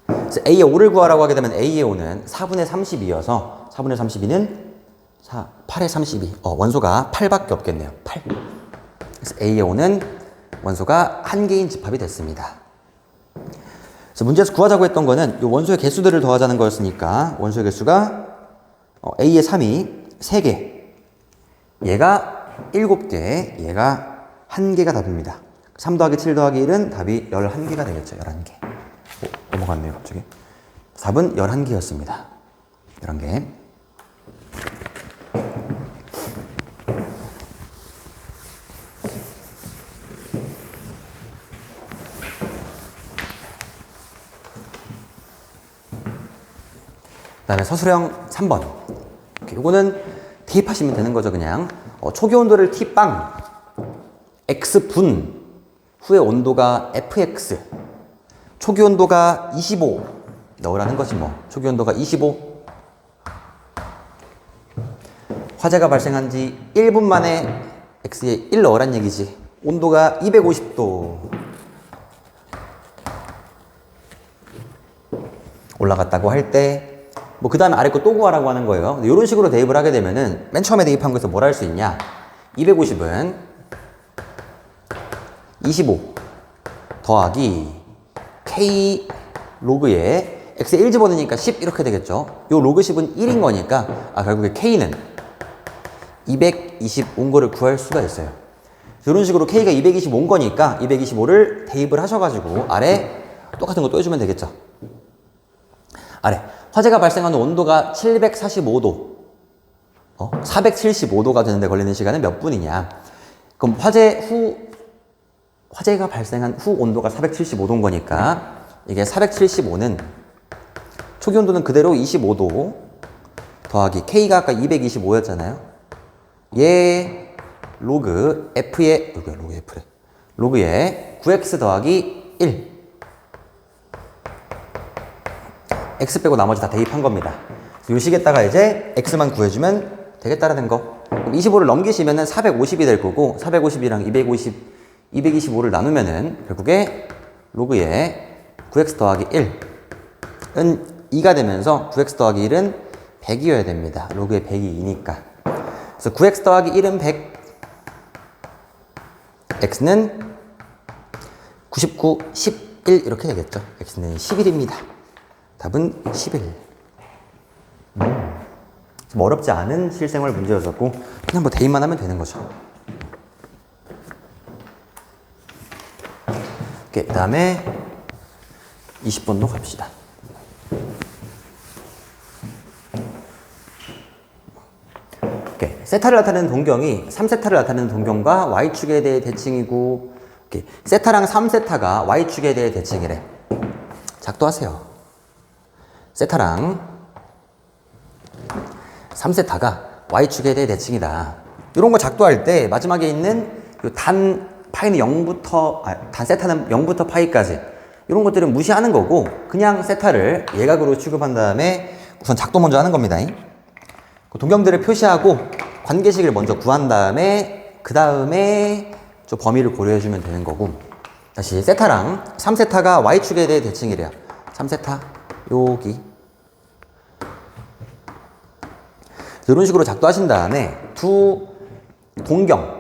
그래서 A의 5를 구하라고 하게 되면 A의 5는 4분의 32여서 4분의 32는 8의 32. 원소가 8밖에 없겠네요. 8. 그래서 A의 5는 원소가 한 개인 집합이 됐습니다. 그래서 문제에서 구하자고 했던 거는 이 원소의 개수들을 더하자는 거였으니까 원소의 개수가 A의 3이 3개, 얘가 7개, 얘가 1개가 답입니다. 3 더하기 7 더하기 1은 답이 11개가 되겠죠. 11개. 넘어갔네요, 갑자기. 답은 11개였습니다. 11개. 그 다음에 서술형 3번. 이거는 대입하시면 되는 거죠, 그냥. 초기 온도를 T빵, X분, 후의 온도가 Fx, 초기 온도가 25 넣으라는 거지 뭐. 초기 온도가 25. 화재가 발생한 지 1분 만에 X에 1 넣으란 얘기지. 온도가 250도 올라갔다고 할 때 뭐 그 다음에 아래 거 또 구하라고 하는 거예요. 이런 식으로 대입을 하게 되면은 맨 처음에 대입한 거에서 뭘 할 수 있냐? 250은 25 더하기 K 로그에 X에 1 집어넣으니까 10 이렇게 되겠죠. 요 로그 10은 1인 거니까 결국에 K는 220 온 거를 구할 수가 있어요. 이런 식으로 K가 220 온 거니까 225를 대입을 하셔가지고 아래 똑같은 거 또 해주면 되겠죠. 아래 화재가 발생하는 온도가 745도 475도가 되는데 걸리는 시간은 몇 분이냐. 그럼 화재가 발생한 후 온도가 475도인 거니까 이게 475는 초기 온도는 그대로 25도 더하기 K가 아까 225였잖아요. 얘 로그 F에 로그에 9X 더하기 1 X 빼고 나머지 다 대입한 겁니다. 요 식에다가 이제 X만 구해주면 되겠다라는 거. 그럼 25를 넘기시면은 450이 될 거고 450이랑 225를 나누면은 결국에 로그에 9X 더하기 1은 2가 되면서 9X 더하기 1은 100이어야 됩니다. 로그에 100이 2니까. 그래서 9X 더하기 1은 100, X는 99, 11 이렇게 되겠죠. X는 11입니다. 답은 11. 좀 어렵지 않은 실생활 문제였었고 그냥 뭐 대입만 하면 되는 거죠. 그 다음에 20번도 갑시다. 세타를 나타내는 동경이 3세타를 나타내는 동경과 Y축에 대해 대칭이고 세타랑 3세타가 Y축에 대해 대칭이래. 작도하세요. 세타랑 3세타가 Y축에 대해 대칭이다. 이런 거 작도할 때 마지막에 있는 단 파이는 0부터 단 세타는 0부터 파이까지 이런 것들은 무시하는 거고 그냥 세타를 예각으로 취급한 다음에 우선 작도 먼저 하는 겁니다. 동경들을 표시하고 관계식을 먼저 구한 다음에 그 다음에 저 범위를 고려해주면 되는 거고 다시 세타랑 3세타가 Y축에 대해 대칭이래요. 3세타 여기 이런 식으로 작도하신 다음에 두 동경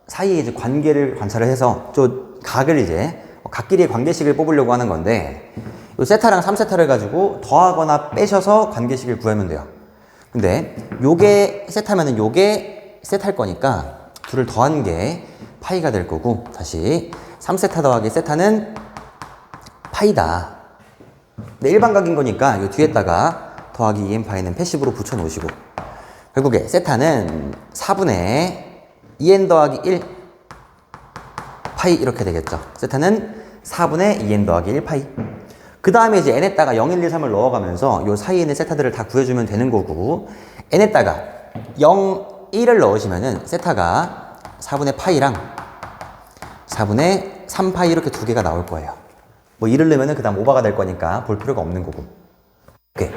사이에 이제 관계를 관찰을 해서 저 각을 이제 각끼리의 관계식을 뽑으려고 하는 건데 이 세타랑 3세타를 가지고 더하거나 빼셔서 관계식을 구하면 돼요. 근데 요게 세타면은 요게 세타일 거니까 둘을 더한 게 파이가 될 거고 다시 3세타 더하기 세타는 파이다. 근데 일반각인 거니까 요 뒤에다가 더하기 2n 파이는 패시브로 붙여 놓으시고 결국에 세타는 4분의 2n 더하기 1 파이 이렇게 되겠죠. 세타는 4분의 2n 더하기 1 파이. 그 다음에 이제 n에다가 0, 1, 2, 3을 넣어가면서 요 사이에 있는 세타들을 다 구해주면 되는 거고 n에다가 0, 1을 넣으시면은 세타가 4분의 파이랑 4분의 3파이 이렇게 두 개가 나올 거예요. 뭐 1을 넣으면은 그 다음 오버가 될 거니까 볼 필요가 없는 거고. 오케이.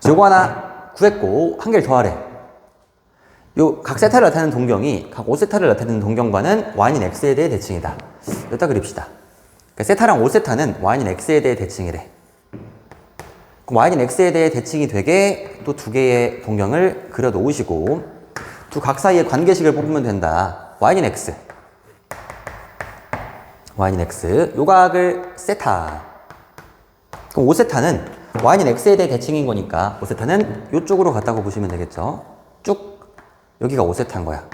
요거 하나 구했고 한 개를 더하래. 요 각 세타를 나타내는 동경이 각 5세타를 나타내는 동경과는 y인 x에 대해 대칭이다. 여기다 그립시다. 그러니까 세타랑 5세타는 y인 x에 대해 대칭이래. 그럼 y인 x에 대해 대칭이 되게 또 두 개의 동경을 그려 놓으시고 두 각 사이의 관계식을 뽑으면 된다. y인 x. y인 x. 요 각을 세타. 그럼 5세타는 y인 x에 대해 대칭인 거니까 5세타는 요쪽으로 갔다고 보시면 되겠죠. 쭉 여기가 5세타인 거야.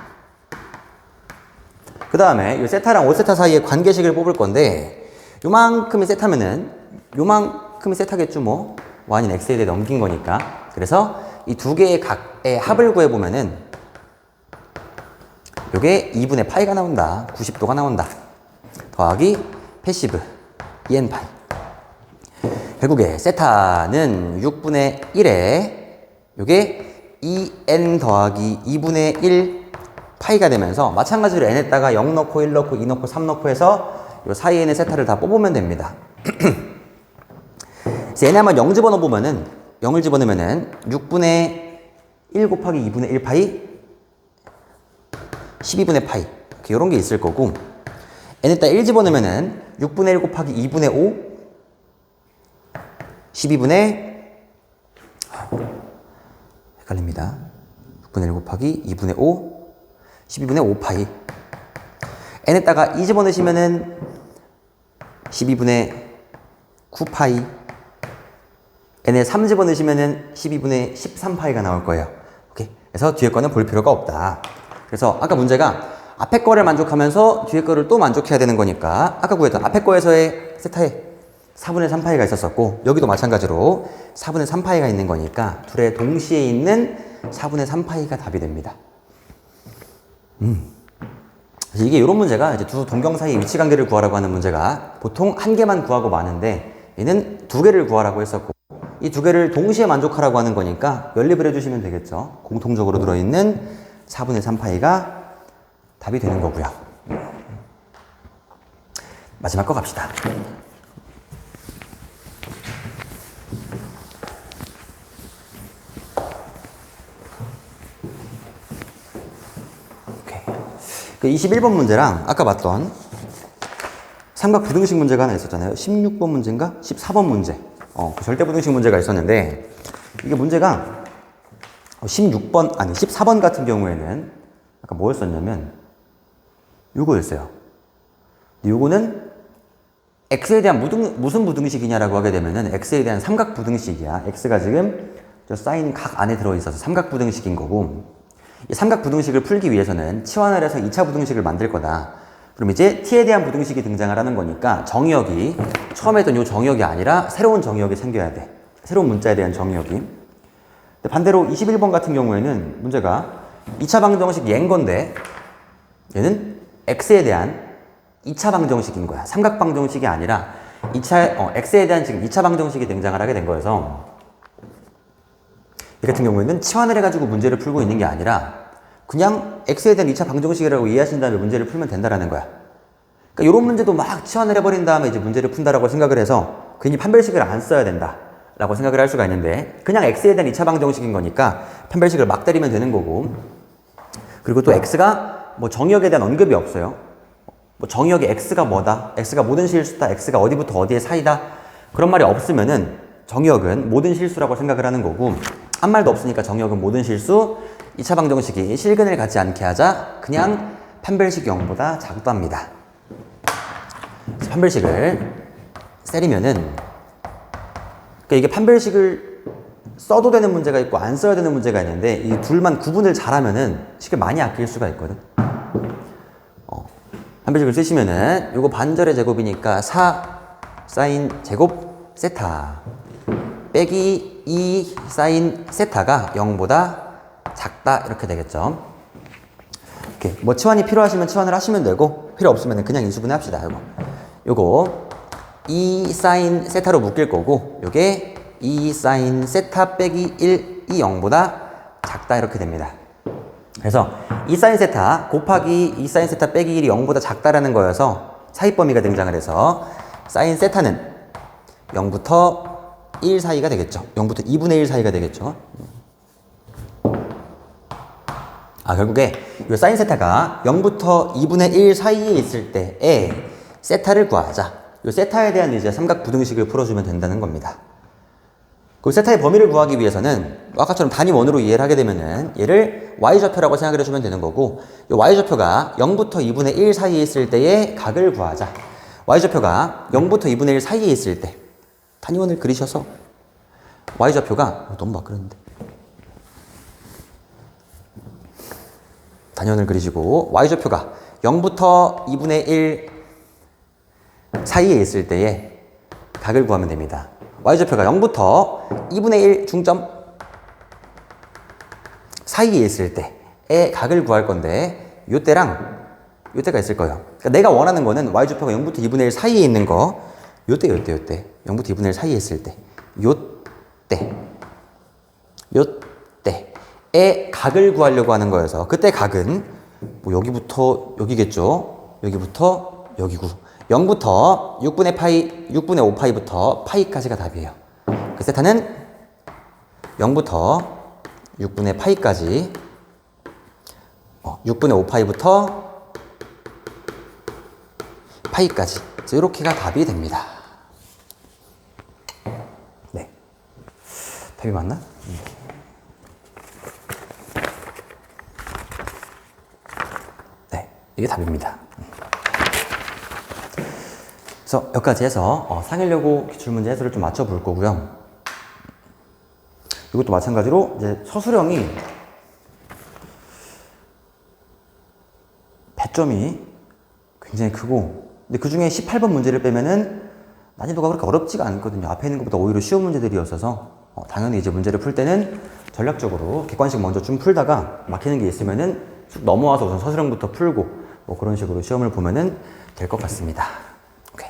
그 다음에 이 세타랑 5세타 사이의 관계식을 뽑을 건데 요만큼이 세타면은 요만큼이 세타겠죠 뭐. y인 x에 대해 넘긴 거니까. 그래서 이 두 개의 각의 합을 구해보면은 요게 2분의 파이가 나온다. 90도가 나온다. 더하기 패시브 2n 파이. 결국에 세타는 6분의 1에 요게 2n 더하기 2분의 1 파이가 되면서 마찬가지로 n에다가 0 넣고 1 넣고 2 넣고 3 넣고 해서 요 사이에 있는 세타를 다 뽑으면 됩니다. 그래서 n에 한번 0 집어넣으면은 0을 집어넣으면은 6분의 1 곱하기 2분의 1 파이 12분의 파이 이런 게 있을 거고 n에다 1 집어넣으면은 6분의 1 곱하기 2분의 5 12분의 헷갈립니다. 6분의 1 곱하기 2분의 5 12분의 5파이 n에다가 2 집어넣으시면은 12분의 9파이 n에 3 집어넣으시면은 12분의 13파이가 나올 거예요. 오케이. 그래서 뒤에 거는 볼 필요가 없다. 그래서 아까 문제가 앞에 거를 만족하면서 뒤에 거를 또 만족해야 되는 거니까 아까 구했던 앞에 거에서의 세타에 4분의 3파이가 있었었고 여기도 마찬가지로 4분의 3파이가 있는 거니까 둘의 동시에 있는 4분의 3파이가 답이 됩니다. 그래서 이게 이런 문제가 이제 두 동경 사이의 위치 관계를 구하라고 하는 문제가 보통 한 개만 구하고 마는데 얘는 두 개를 구하라고 했었고 이 두 개를 동시에 만족하라고 하는 거니까 연립을 해주시면 되겠죠. 공통적으로 들어있는 4분의 3파이가 답이 되는 거고요. 마지막 거 갑시다. 그 21번 문제랑 아까 봤던 삼각 부등식 문제가 하나 있었잖아요. 16번 문제인가? 14번 문제. 그 절대 부등식 문제가 있었는데 이게 문제가 14번 같은 경우에는 아까 뭐였었냐면 요거였어요. 요거는 x에 대한 무슨 부등식이냐라고 하게 되면은 x에 대한 삼각 부등식이야. x가 지금 저 사인 각 안에 들어있어서 삼각 부등식인 거고 이 삼각 부등식을 풀기 위해서는 치환을 해서 2차 부등식을 만들 거다. 그럼 이제 t에 대한 부등식이 등장을 하는 거니까 정의역이 처음에 했던 요 정의역이 아니라 새로운 정의역이 생겨야 돼. 새로운 문자에 대한 정의역이. 근데 반대로 21번 같은 경우에는 문제가 2차 방정식 얘인 건데 얘는 x에 대한 2차 방정식인 거야. 삼각 방정식이 아니라 x에 대한 지금 2차 방정식이 등장을 하게 된 거여서 이 같은 경우에는 치환을 해가지고 문제를 풀고 있는 게 아니라 그냥 x에 대한 2차 방정식이라고 이해하신 다음에 문제를 풀면 된다라는 거야. 그러니까 이런 문제도 막 치환을 해버린 다음에 이제 문제를 푼다라고 생각을 해서 괜히 판별식을 안 써야 된다라고 생각을 할 수가 있는데 그냥 x에 대한 2차 방정식인 거니까 판별식을 막 때리면 되는 거고 그리고 또 x가 뭐 정의역에 대한 언급이 없어요. 뭐 정의역이 x가 뭐다, x가 모든 실수다, x가 어디부터 어디의 사이다 그런 말이 없으면은 정의역은 모든 실수라고 생각을 하는 거고 한 말도 없으니까 정의역은 모든 실수 2차 방정식이 실근을 갖지 않게 하자 그냥 판별식 0보다 작다합니다. 판별식을 때리면은, 그러니까 이게 판별식을 써도 되는 문제가 있고 안 써야 되는 문제가 있는데 이 둘만 구분을 잘하면은 식을 많이 아낄 수가 있거든. 판별식을 쓰시면은 요거 반절의 제곱이니까 4 사인 제곱 세타 빼기 2 사인 세타가 0보다 작다 이렇게 되겠죠. 이렇게 뭐 치환이 필요하시면 치환을 하시면 되고 필요 없으면 그냥 인수분해 합시다. 요거 2 사인 세타로 묶일 거고 요게 2 사인 세타 빼기 1이 0보다 작다 이렇게 됩니다. 그래서 2 사인 세타 곱하기 2 사인 세타 빼기 1이 0보다 작다라는 거여서 사이 범위가 등장을 해서 사인 세타는 0부터 1 사이가 되겠죠. 0부터 2분의 1 사이가 되겠죠. 결국에 이 사인 세타가 0부터 2분의 1 사이에 있을 때에 세타를 구하자. 이 세타에 대한 이제 삼각 부등식을 풀어주면 된다는 겁니다. 그 세타의 범위를 구하기 위해서는 아까처럼 단위 원으로 이해를 하게 되면은 얘를 y좌표라고 생각을 해주면 되는 거고 이 y좌표가 0부터 2분의 1 사이에 있을 때의 각을 구하자. y좌표가 0부터 2분의 1 사이에 있을 때 단위원을 그리셔서 y좌표가 너무 막 그렸는데 단위원을 그리시고 y좌표가 0부터 2분의 1 사이에 있을 때의 각을 구하면 됩니다. y좌표가 0부터 2분의 1 중점 사이에 있을 때의 각을 구할 건데 요때랑 요때가 있을 거예요. 그러니까 내가 원하는 거는 y좌표가 0부터 2분의 1 사이에 있는 거 요때 0부터 2분의 1 사이에 있을 때 요때의 각을 구하려고 하는 거여서 그때 각은 뭐 여기부터 여기겠죠. 여기부터 여기고 0부터 6분의 파이, 6분의 5파이부터 파이까지가 답이에요. 그 세타는 0부터 6분의 파이까지 6분의 5파이부터 파이까지 이렇게가 답이 됩니다. 네, 답이 맞나? 네, 이게 답입니다. 그래서 여기까지 해서 상일여고 기출문제 해설을 좀 맞춰볼 거고요. 이것도 마찬가지로 이제 서술형이 배점이 굉장히 크고 근데 그 중에 18번 문제를 빼면은 난이도가 그렇게 어렵지가 않거든요. 앞에 있는 것보다 오히려 쉬운 문제들이었어서 당연히 이제 문제를 풀 때는 전략적으로 객관식 먼저 좀 풀다가 막히는 게 있으면은 쑥 넘어와서 우선 서술형부터 풀고 뭐 그런 식으로 시험을 보면은 될 것 같습니다. 오케이.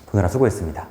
보느라 수고했습니다.